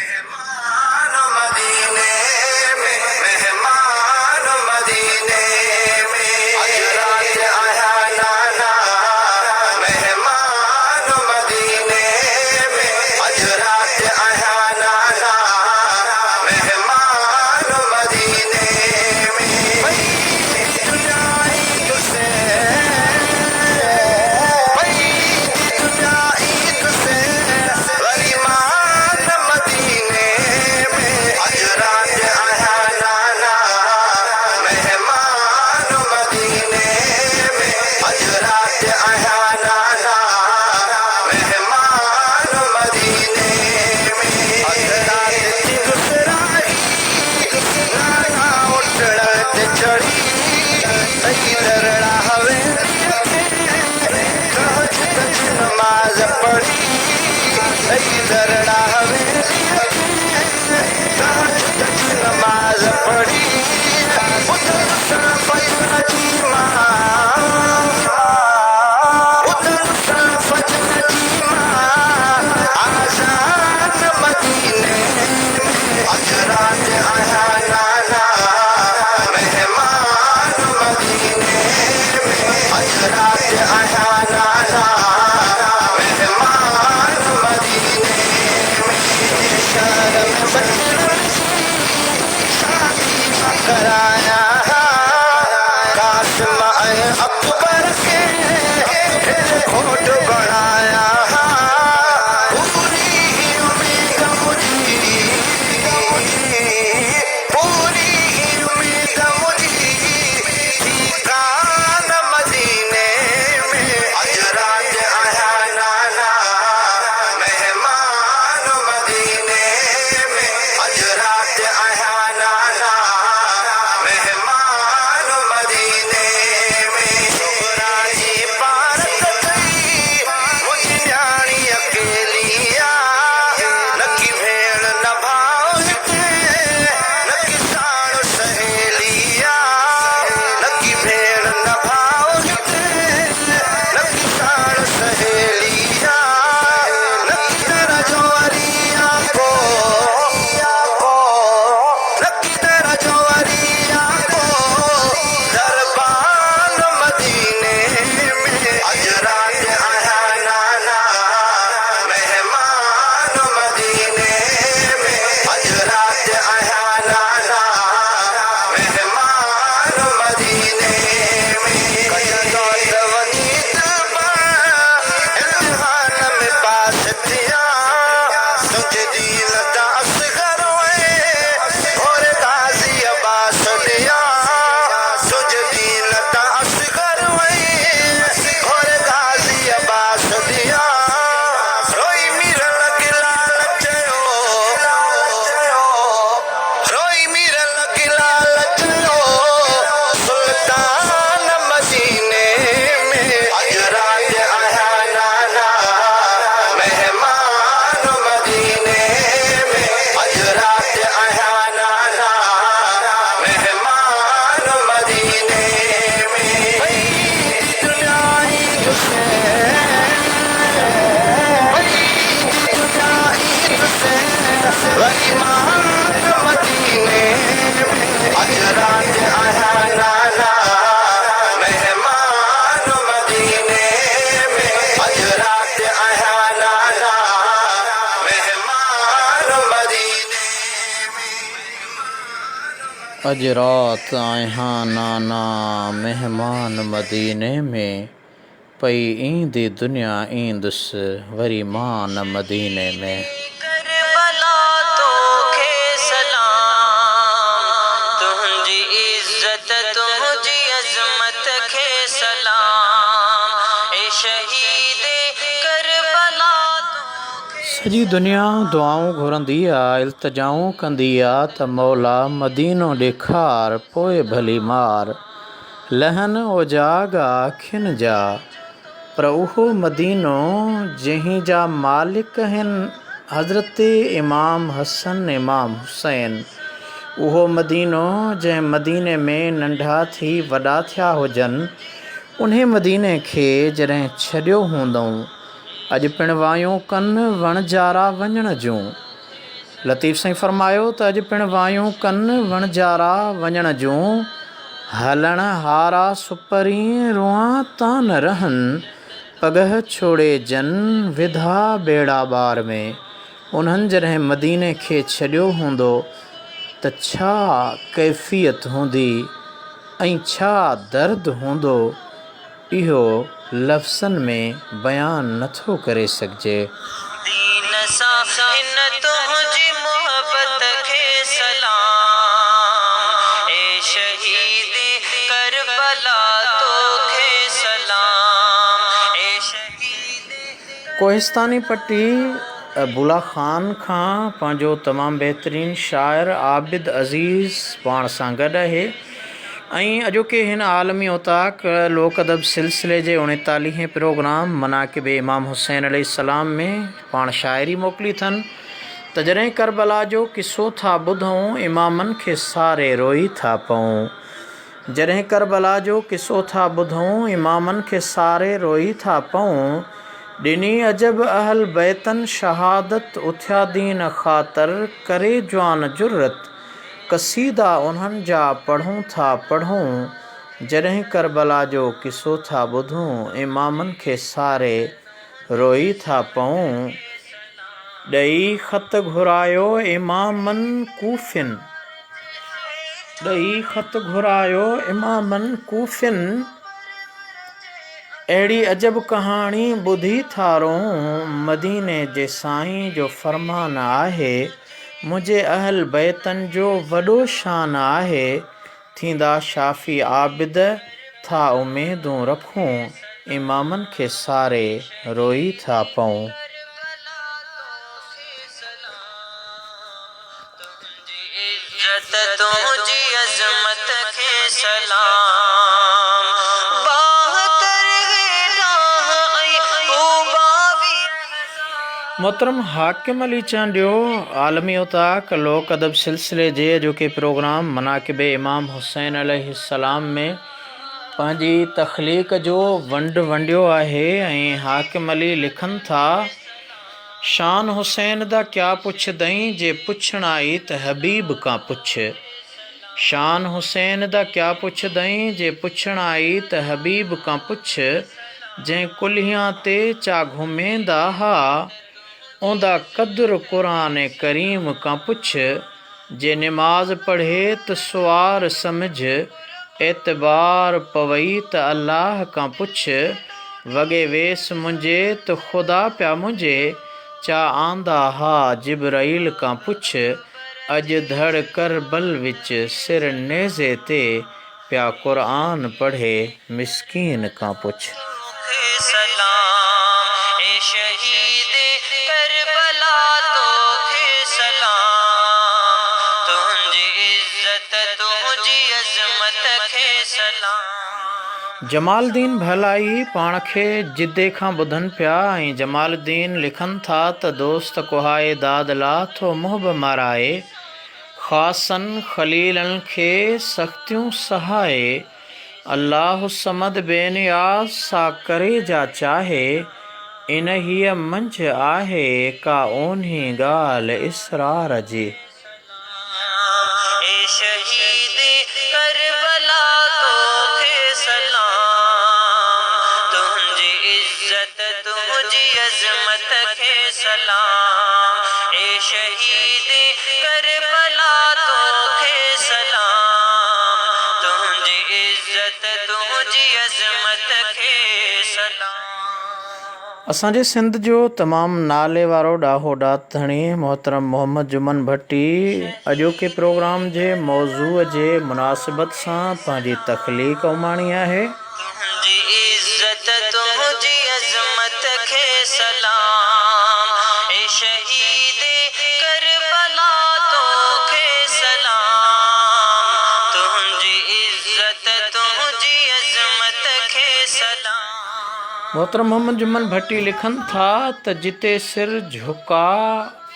अज रात आया नाना मेहमान मदीने में, पई ईंदी दुनिया ईंदुस वरी मान मदीने में।
करबला तोखे सलाम, तुंहिंजी इज़्ज़त तुंहिंजी अज़मत खे सलाम, ए शहीद करबला।
सॼी दुनिया दुआऊं घुरंदी आहे, इल्तिजाऊं कंदी आहे त मौला मदीनो ॾेखार पोइ भली मार। लहन ओजाग अखियुनि जा, पर उहो मदीनो जंहिं जा मालिक आहिनि हज़रत इमाम हसन इमाम हुसैन। उहो मदीनो जंहिं मदीने में नंढा थी वॾा थिया हुजनि, उन्हे मदीने खे जॾहिं छॾियो हूंदऊं, अॼु पिणु वायूं कनि वणजारा वञण जूं। लतीफ़ साईं फरमायो त अॼु पिणु वायूं कनि वणजारा वञण जूं, हलण हारा सुपरी रुआं तां न रहनि, पगह छोड़े जन विधा बेड़ा बार में। उन्हनि जॾहिं मदीने खे छॾियो हूंदो त छा कैफ़ियत हूंदी ऐं छा दर्द हूंदो, इहो लफ़्ज़नि में बयान नथो करे सघिजे।
दीन सां हिन तुंहिंजी मोहबत खे सलाम, ए शहीद करबला तोखे सलाम, ए शहीद।
कोहिस्तानी पट्टी बुला ख़ान खां पंहिंजो तमामु बहितरीनु शाइर आबिद अज़ीज़ पाण सां गॾु आहे ऐं अॼोके हिन आलमी उताक लोक अदब सिलसिले जे 39हें प्रोग्राम मनाक़िब इमाम हुसैन अलैहिस्सलाम में पाण शाइरी मोकिली अथनि त जॾहिं करबला जो किसो था ॿुधूं इमामनि खे सारे रोई था पऊं। जॾहिं करबला जो किसो था ॿुधूं इमामनि खे सारे रोई था पऊं, ॾिनी अजब अहल बैतन शहादत उथिया दीन ख़ातर करे जवान जुर्रत, क़सीदा उन्हनि जा पढ़ूं था पढ़ूं। जॾहिं करबला जो किसो था ॿुधूं इमामनि खे सारे रोई था पऊं। ॾेई ख़त घुरायो इमामनि कूफ़ियुनि, ॾेई ख़त घुरायो इमामनि कूफ़ियुनि, अहिड़ी अजब कहाणी ॿुधी थारूं। मदीने जे साईं जो फ़रमान आहे, मुंहिंजे अहल बैतनि जो वॾो शान आहे। थींदा शाफ़ी आबिद था उमेदूं रखूं, इमामनि खे सारे रोई था पऊं।
इज़्ज़त तुंहिंजी अज़मत खे सलाम,
मोहतरम हाकिम अली चांडियो आलमी उताक लोक अदब सिलसिले जे अॼोके प्रोग्राम मनाक़िब इमाम हुसैन अलैहिस्सलाम में पंहिंजी तख़लीक़ जो वंडियो आहे ऐं हाकिम अली लिखनि था, शान हुसैन दा क्या पुछदई जे पुछण आई त हबीब कां पुछ। शान हुसैन दा क्या पुछदई जे पुछण आई त हबीब कां पुछ। जंहिं कुल्हियां ते चा घुमेंदा हा, ओंदा क़द्र क़ुरान करीम कां पुछ। जे निमाज़ पढ़े त सुवार समझ, एतबार पवई त अल्लाह कां पुछ। वॻे वेस मुंहिंजे त ख़ुदा पिया मुंहिंजे, चा आंदा हा जिब्राइल कां पुछ। अॼु धड़ करबल विच सिर नेज़े ते, पिया क़ुरान पढ़े मिस्कीन कां पुछ। जमालुद्दीन भलाई पाण खे जिद्दे खां ॿुधनि पिया ऐं जमालुद्दीन लिखनि था त दोस्त कुहाए दादला थो मुहब माराए, ख़ासनि ख़लीलनि खे सख़्तियूं सहाए। अल्लाह समद बेनियाज़ सा करे जा चाहे, इन हीअ मंझि आहे का ओन्ही ॻाल्हि इसरार जी।
सलाम, ए शहीद करबला तोखे सलाम। अज़मत खे सलाम।
असांजे सिंध जो तमामु नाले वारो ॾाहो ॾातणी मोहतरम मोहम्मद जुमन भट्टी अॼोके प्रोग्राम जे मौज़ूअ जे मुनासिबत सां पंहिंजी तख़लीक़ उमाणी आहे।
तुंहिंजी इज़्ज़त तुंहिंजी अज़मत खे सलाम। ए शहीद करबला तोखे सलाम। तुंहिंजी इज़्ज़त तुंहिंजी अज़मत खे सलाम।
मोहतरम मोहम्मद जुमन भट्टी लिखनि था त जिते सिर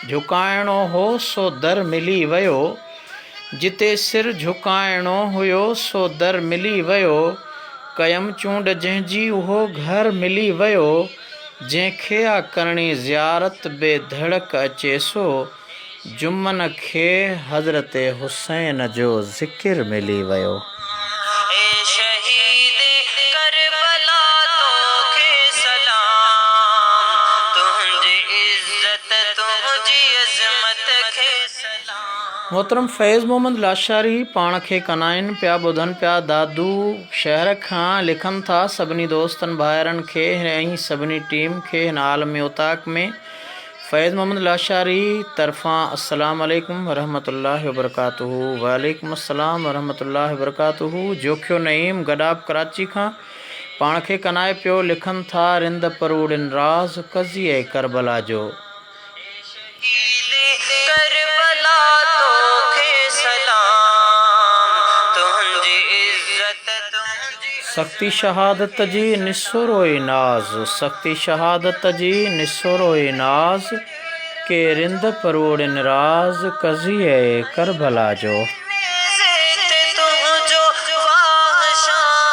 झुकाइणो हो सो दर मिली वियो, जिते सिर झुकाइणो हुयो सो दर मिली वियो, कयम चूंड जंहिंजी उहो घर मिली वियो, जंहिंखे आ करणी ज़ियारत बेधड़क अचे सो, जुमन खे हज़रत हुसैन जो ज़िकिर मिली वियो।
ए शहीद करबला तोखे सलाम। तुंहिंजी इज़्ज़त तुंहिंजी अज़मत खे सलाम।
मोहतरम फैज़ मोहम्मद लाशारी पाण खे कनाइनि पिया ॿुधनि पिया दादू शहर खां लिखनि था सभिनी दोस्तनि भाइरनि खे ऐं सभिनी टीम खे हिन आलमी उताक में फैज़ मोहम्मद लाशारी तरफ़ां अस्सलाम वालेकुम वरहमतुल्लाहि वबरकातुहू। वालेकुम अस्सलाम वरहमतुल्लाहि वबरकातुहू। जोखियो नईम गडाब कराची खां पाण खे कनाए पियो लिखनि था रिंद परूड़िन राज़ कज़िए करबला जो।
करबला तोखे सलाम। तुंहिंजी इज़्ज़त तुंहिंजी
सख्ती शहादत जी निसोरोई नाज़, सख्ती शहादत जी निसोरोई नाज़ के रिंद परूड़िन राज़ कज़िए करबला जो।
नेज़े ते तुंहिंजो वाहशान,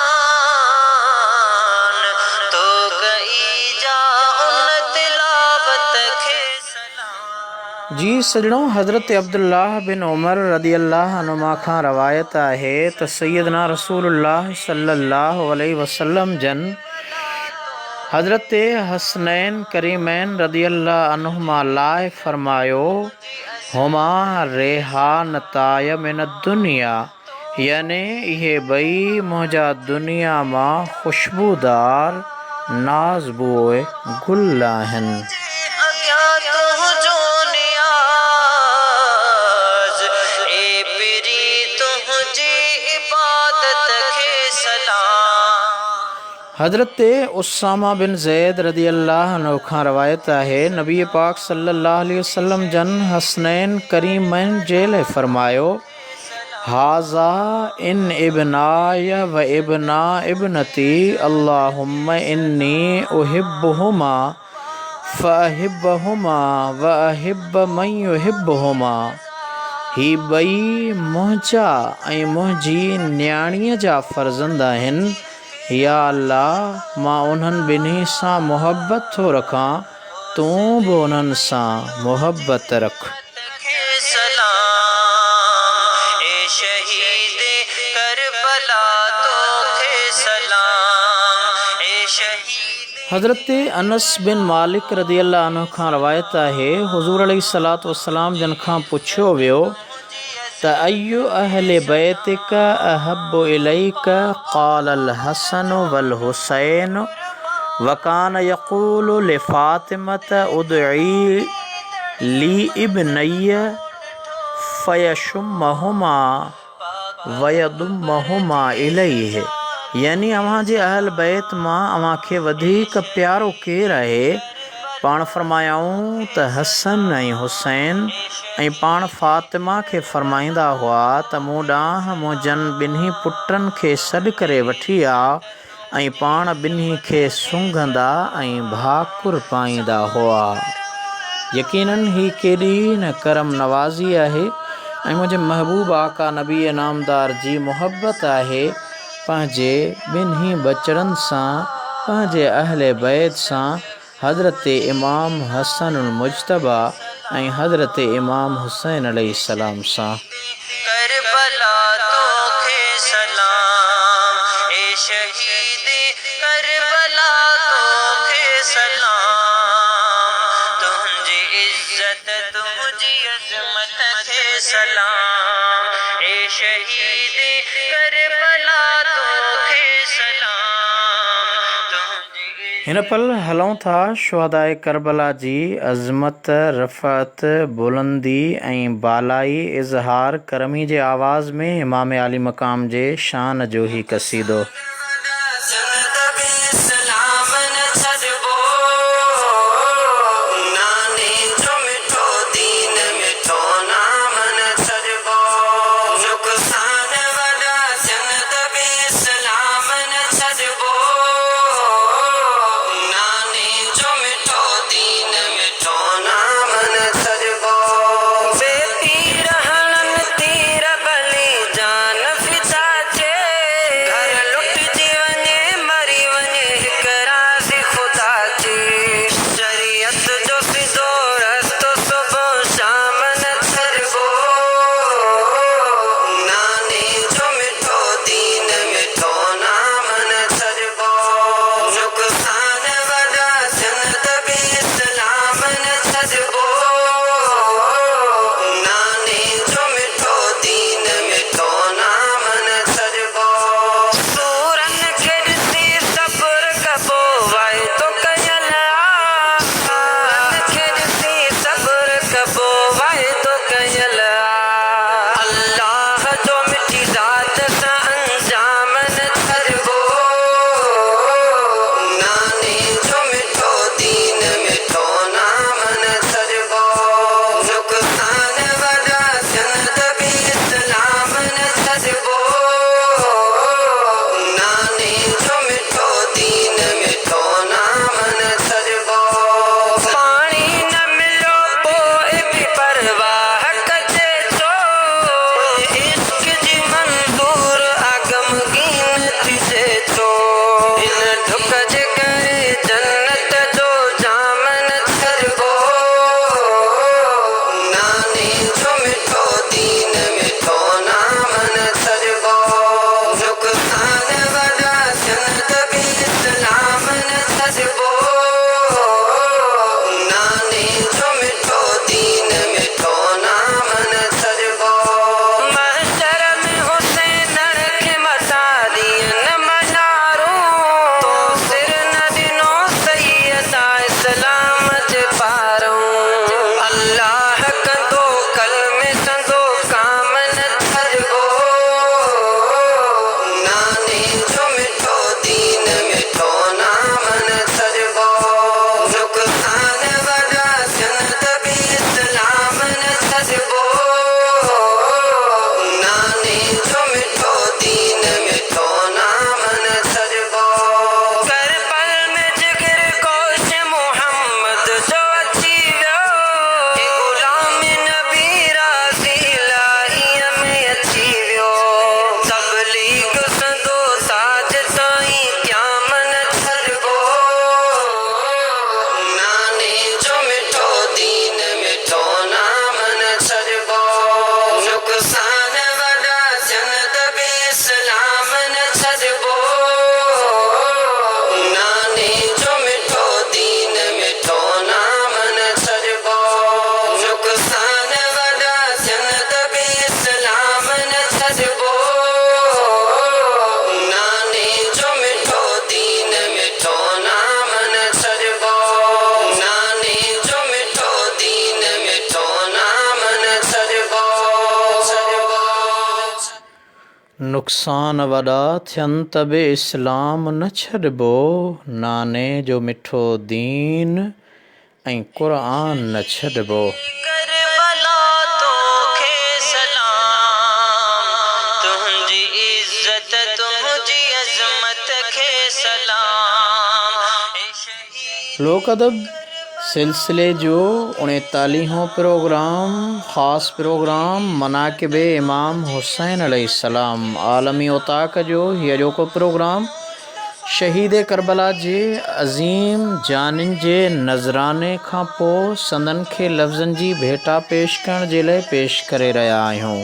तो कई जा उन तिलावत खे सलाम।
जी सजणो हज़रत अब्दुल्लाह बिन उमर रदी अल्लाह अनुमा खां रवायत आहे त सैयदना रसूलुल्लाह सल्लल्लाहु अलैहि वसल्लम जन हज़रत हसनैन करीमैन रदी अल्लाह अनुमा लाइ फरमायो हुमा रेहानताय मिन दुनिया, याने इहे ॿई मुंहिंजा दुनिया मां ख़ुशबूदार नाज़बोए गुल आहिनि।
अॻियां तुंहिंजो नियाज़, ए पिरी तुंहिंजी इबादत खे सलाम।
हज़रत उसामा बिन ज़ैद रदी अल्लाह अन्हु खां रवायत आहे नबी पाक सल्लल्लाहु अलैहि वसल्लम जन हसनैन करीमैन जे लाइ फरमायो हाज़ा इन इब्नाय व इब्ना इब्नती अल्लाहुम्मा इन्नी उहिब्बुहुमा फ़अहिब्बहुमा व अहिब्ब मन युहिब्बुहुमा। ही ॿई मुंहिंजा ऐं मुंहिंजी न्याणीअ जा फ़र्ज़ंद आहिनि। या अल्लाह मां उन्हनि ॿिन्ही सां मुहबत थो रखां, तूं बि उन्हनि सां मुहबत रख।
खे सलाम। ए शहीद करबला तोखे सलाम। ए शहीद
हज़रत अनस बिन मालिक रदी अल्लाह अन्हु खां रवायत आहे हुज़ूर अलैहिस्सलातु वस्सलाम जन खां पुछियो वियो त अय्यु अहले बैतिक अहब्बु इलैक क़ाल अल हसन वल हुसैन व कान यक़ूलु लिफ़ातिमत उदई ली इब्नय्य फ़यशुम्महुमा वयदुम्महुमा इलैहि। यानी अव्हां जे अहल बैत मां अव्हां खे वधीक प्यारो केरु आहे? पाण फरमायाऊं त हसन ऐं हुसैन, ऐं पाण फ़ातिमा खे फरमाईंदा हुआ त मूं ॾांहुं मुंहिंजनि ॿिन्ही पुटनि खे सॾु करे वठी आ ऐं पाण ॿिन्ही खे सूंघंदा ऐं भाकुर पाईंदा हुआ। यकीनन ही केॾी न करम नवाज़ी आहे ऐं मुंहिंजे महबूब आका नबी नामदार जी मुहबत आहे पंहिंजे ॿिन्ही बचड़नि सां, पंहिंजे अहले बैत सां, हज़रत इमाम हसन मुजतबा ऐं हज़रत इमाम हुसैन अलैहिस्सलाम सां।
करबला तोखे सलाम। ए शहीद करबला तोखे सलाम। तुंहिंजी इज़्ज़त तुंहिंजी अज़मत खे सलाम। ए शहीद करबला तोखे सलाम।
हिन पल हलूं था शुहदाए करबला जी अज़मत, रफ़त, बुलंदी ऐं बालाई इज़हार करमी जे आवाज़ में इमाम आली मक़ाम जे शान जो ही क़सीदो। नुक़सान वॾा थियनि त बि इस्लाम न छॾिबो, नाने जो मिठो दीन ऐं क़ुरान न छॾिबो।
करबला तोखे सलाम, तुंहिंजी इज़्ज़त तुंहिंजी अज़मत खे सलाम।
लोक अदब सिलसिले जो 39हों प्रोग्राम ख़ासि प्रोग्राम मनाक़िब इमाम हुसैन अलैहिस्सलाम आलमी उताक जो हीअ जो को प्रोग्राम शहीद करबला जे अज़ीम जानिन जे नज़राने खां पोइ संदन खे लफ़्ज़नि जी भेटा पेश करण जे लाइ पेश करे रहिया आहियूं।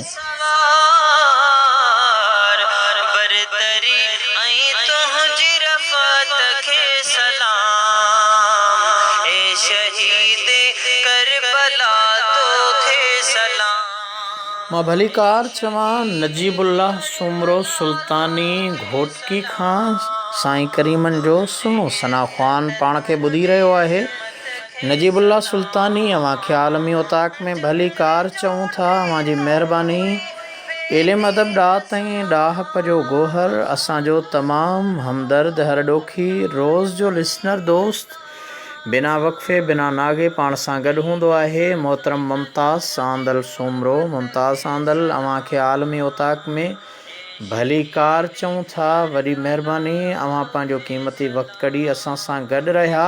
मां भलीकार चवां नजीबुल्लाह सुमरो सुल्तानी घोटकी खां साईं करीमन जो सुनो सना ख़्वान पाण खे ॿुधी रहियो आहे। नजीबुल्ला सुल्तानी अवां खे आलमी उताक में भली कार चऊं था। अवां जी महिरबानी इल्म अदब ॾात ऐं ॾाहप जो गोहर असांजो तमामु हमदर्द हर ॾोखी रोज़ जो लिसनर दोस्त बिना वक़फ़े बिना नागे पाण सां गॾु हूंदो आहे। मोहतरम मुमताज़ आंदल सुमरो मुमताज़ आंदल अवां खे आलमी उताक में भली कार चऊं था। वॾी महिरबानी अवां पंहिंजो क़ीमती वक़्तु कढी असां सां गॾु रहिया।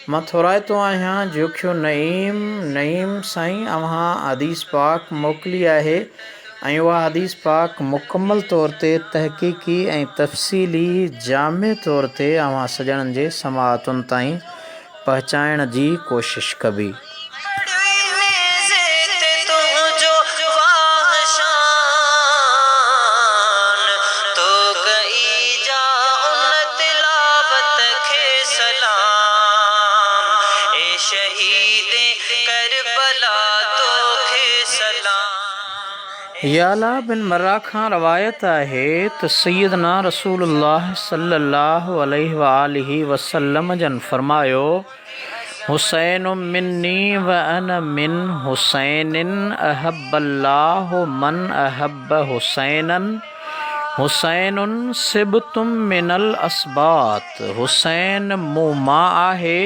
मां थोराइतो आहियां जोखियो नईम साईं अवां हदीस पाक मोकिली आहे ऐं उहा हदीस पाक मुकमल तौर ते तहक़ीक़ी ऐं तफ़सीली जामे तौर ते अवां सॼणनि जे समाअतुनि ताईं पहुचाइण जी कोशिश कबी। याला बिन मर्रा खां रवायत आहे त सैयदना रसूलुल्लाह सल्लल्लाहु अलैहि वालिहि वसल्लम जन फरमायो हुसैन मिन्नी व अना मिन हुसैनिन अहब्बल्लाहु मन अहब्ब हुसैनन हुसैनुन सिबतुम मिनल असबात। हुसैन मूं मां आहे,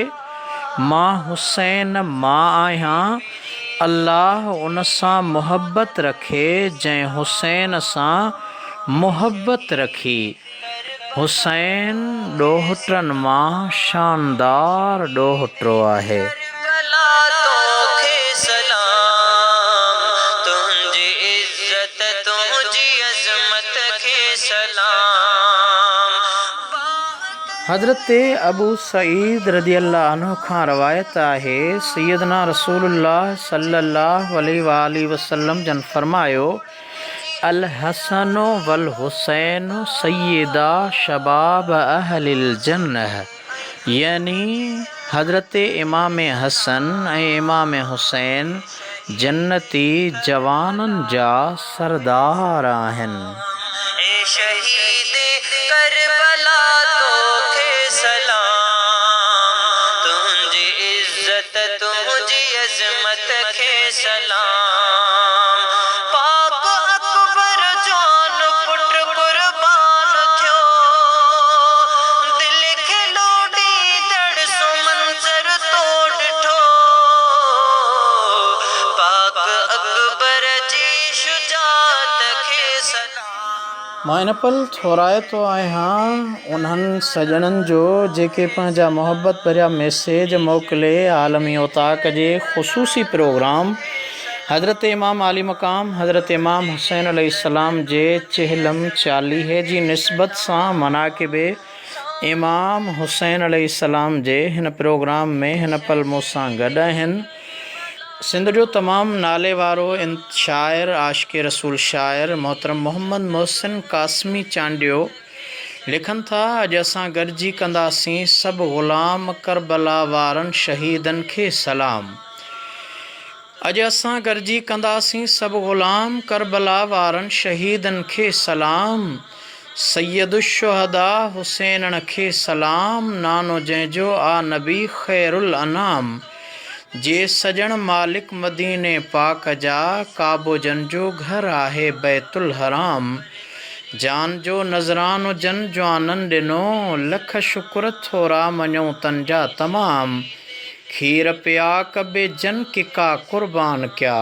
मां हुसैन मां आहियां। अल्लाह उन सां मुहबत रखे जंहिं हुसैन सां मुहबत रखी। हुसैन ॾोहटनि मां शानदार ॾोहटो आहे। हज़रत अबू सईद रज़ियल्लाहु अन्हु खां रवायत आहे सैयदना रसूलुल्लाह सल्लल्लाहु अलैहि वसल्लम जन फरमायो अल हसनो वल हुसैन सैयदा शबाब अहलिल जन्नह। यानी हज़रत इमाम हसन ऐं इमाम हुसैन जन्नती जवाननि जा सरदार आहिनि। मां इन पल थोराइतो आहियां उन्हनि सॼणनि जो जेके पंहिंजा मोहबत भरिया मैसेज मोकिले आलमी उताक जे ख़ुसूसी प्रोग्राम हज़रत इमाम आली मक़ाम हज़रत इमाम हुसैन अलैहिस्सलाम जे चहलम चालीहे जी निस्बत सां मनाक़िब इमाम हुसैन अलैहिस्सलाम जे हिन प्रोग्राम में हिन पल मूं सां गॾु आहिनि। सिंध जो तमामु नाले वारो शाइर आशिक़ रसूल शाइर मोहतरम मोहम्मद मोहसिन क़ासिमी चांडियो लिखनि था अॼु असां गॾिजी कंदासीं सभु ग़ुलाम करबला वारनि शहीदनि खे सलाम। अॼु असां गॾिजी कंदासीं सभु ग़ुलाम करबला वारनि शहीदनि खे सलाम। सैयदुश्शुहदा हुसैनण खे सलाम नानो जंहिंजो आ नबी ख़ैरुल अनाम। जे सजण मालिक मदीने पाक जा काबो जन जो घर आहे बैतुल हराम। जान जो नज़रानो जन जवाननि ॾिनो लख शुक्र थोरा मञूं तन जा तमाम। खीर पिया कबे जन किका कुर्बान क्या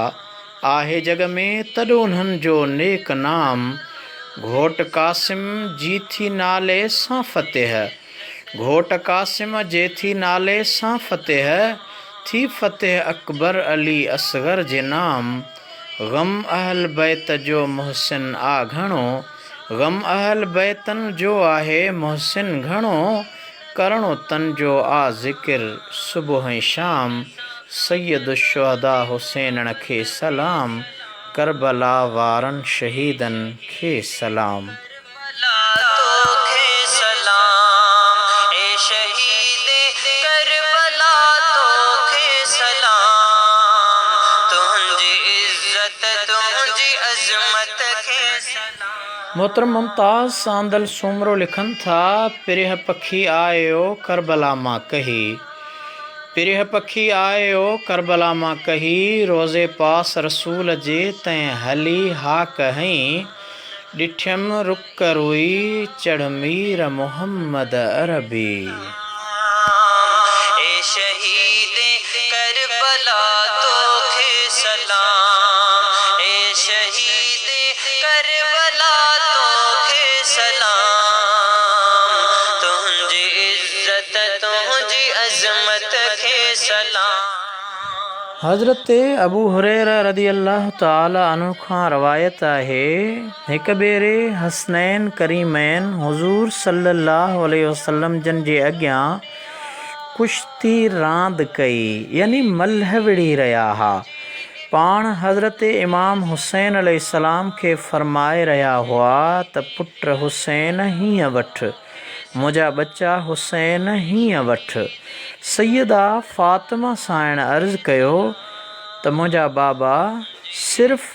आहे जग में तॾो उन्हनि जो नेक नाम। घोट कासिम जी थी नाले सां फ़तेह घोट कासिम जे थी नाले सां फ़तेह थी फ़तेह अकबर अली असगर जे नाम। ग़म अहल बैत जो मुहसिन आ घणो ग़म अहल बैतन जो आहे मुहसिन घणो करणो तन जो आ ज़िक्र सुबुह ऐं शाम। सैयदुश्शुहदा हुसैनण खे सलाम करबला वारनि शहीदनि खे सलाम। मोहतरम मुमताज़ सांदल सुमरो लिखनि था, पिरह पखी आयो करबला मां कही, पिरह पखी आयो करबला मां कही, रोज़े पास रसूल जे तंहिं हली हा कहीं, ॾिठियमि रुक रोई चढ़ मीर मोहम्मद अरबी।
ए शहीद करबला तोखे सलाम, ए शहीद करबला तोखे सलाम, तुंहिंजी इज़्ज़त तुंहिंजी अज़मत खे सलाम।
हज़रत अबू हुरैरा रदी अल्लाह ताला अन्हु खां रवायत आहे, हिक भेरे हसनैन करीमैन हुज़ूर सल्लल्लाहु अलैहि वसल्लम जन जे अॻियां कुश्ती रांदि कई, यानी मल्ह विड़ी रहिया हुआ। पाण हज़रत इमाम हुसैन अलैहिस्सलाम खे फ़रमाए रहिया हुआ त पुट हुसैन हीअं वठि, मुंहिंजा बच्चा हुसैन हीअं वठि। सैयदा फ़ातिमा सां अर्ज़ु कयो त मुंहिंजा बाबा सिर्फ़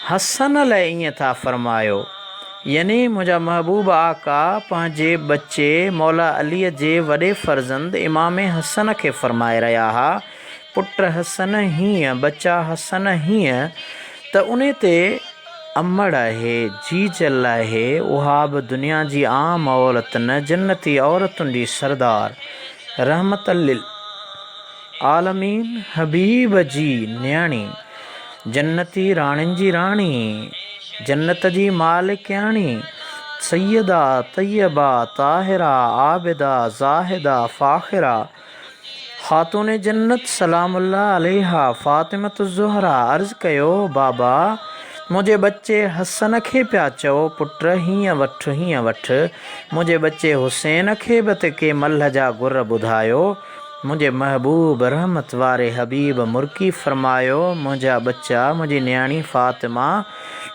हसन लाइ ईअं था फ़रमायो, यानी मुंहिंजा महबूब आका पंहिंजे बच्चे मौला अलीअ जे वॾे फ़र्ज़ंद इमाम हसन खे फ़रमाए रहिया हुआ, पुट हसन हीअं, बच्चा हसन हीअं। त उन ते अमड़ आहे, जी जल आहे, उहा बि दुनिया जी आम औरत न, जन्नती औरतुनि जी सरदार रहमत लिल आलमीन हबीब जी न्याणी, जन्नती राणियुनि जी राणी, जन्नत जी मालिकियाणी, सैयदा तैयबा ताहिरा आबिदा ज़ाहिदा फ़ाखिरा ख़ातून जन्नत सलामुल्लाह अलैहा फ़ातिमत ज़ुहरा अर्ज़ु कयो, बाबा मुंहिंजे बच्चे हसन खे पिया चओ पुट हीअं वठि हीअं वठि, मुंहिंजे बच्चे हुसैन खे बि त के मल्ह जा गुर ॿुधायो। मुंहिंजे महबूब रहमत वारे हबीब मुर्की फ़रमायो, मुंहिंजा बच्चा मुंहिंजी न्याणी फ़ातिमा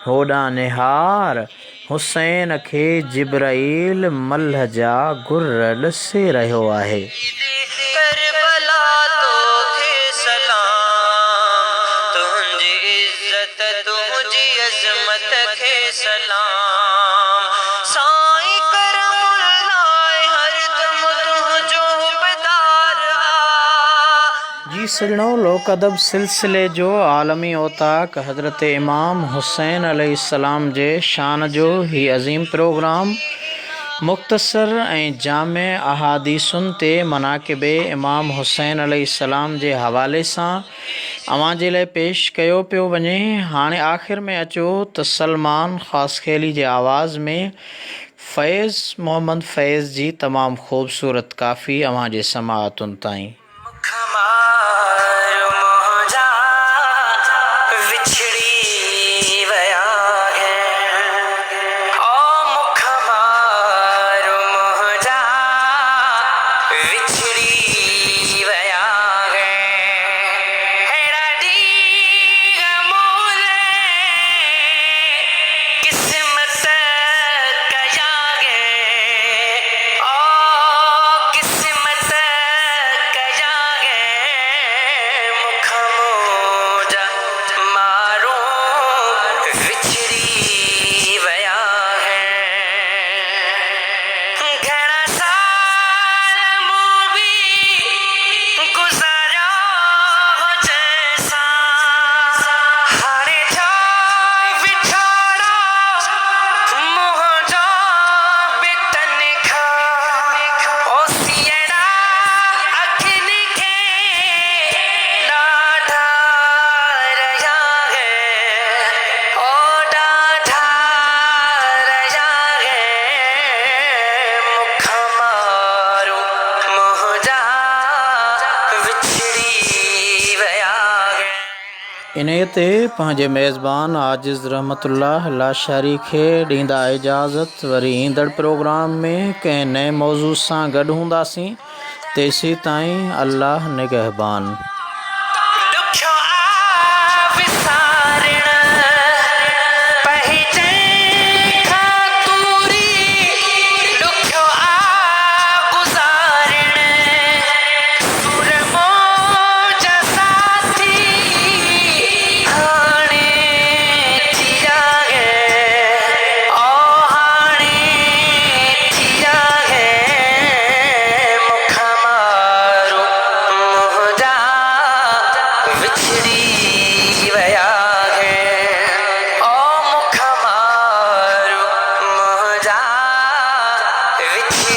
होॾां निहार, हुसैन खे जिब्राईल मल्ह जा गुर ॾसे रहियो आहे।
करबला तोखे सलाम, तुंहिंजी इज़्ज़त तुंहिंजी अज़मत खे सलाम, साईं करमुल्लाह हरदम तुंहिंजो बेदार आ।
जी सजणो, लोक अदब सिलसिले जो आलमी औताक हज़रत इमाम हुसैन अलैहिस्सलाम जे शान जो ही अज़ीम प्रोग्राम मुख़्तसर ऐं जामे अहादीसुनि ते मनाक़िब इमाम हुसैन अलैहिस्सलाम जे हवाले सां अव्हां जे लाइ पेश कयो पियो वञे। हाणे आख़िर में अचो त सलमान ख़ासखेली जे आवाज़ में फ़ैज़ मोहम्मद फ़ैज़ जी तमामु ख़ूबसूरत काफ़ी अव्हां जे समाअतुनि ताईं। इन्हीअ ते पंहिंजे मेज़बान आजिज़ रहमतुल्लाह लाशारी खे ॾींदा इजाज़त। वरी ईंदड़ प्रोग्राम में कंहिं नए मौज़ू सां गॾु हूंदासीं। तेसीं ताईं अल्लाह निगहबान।
विच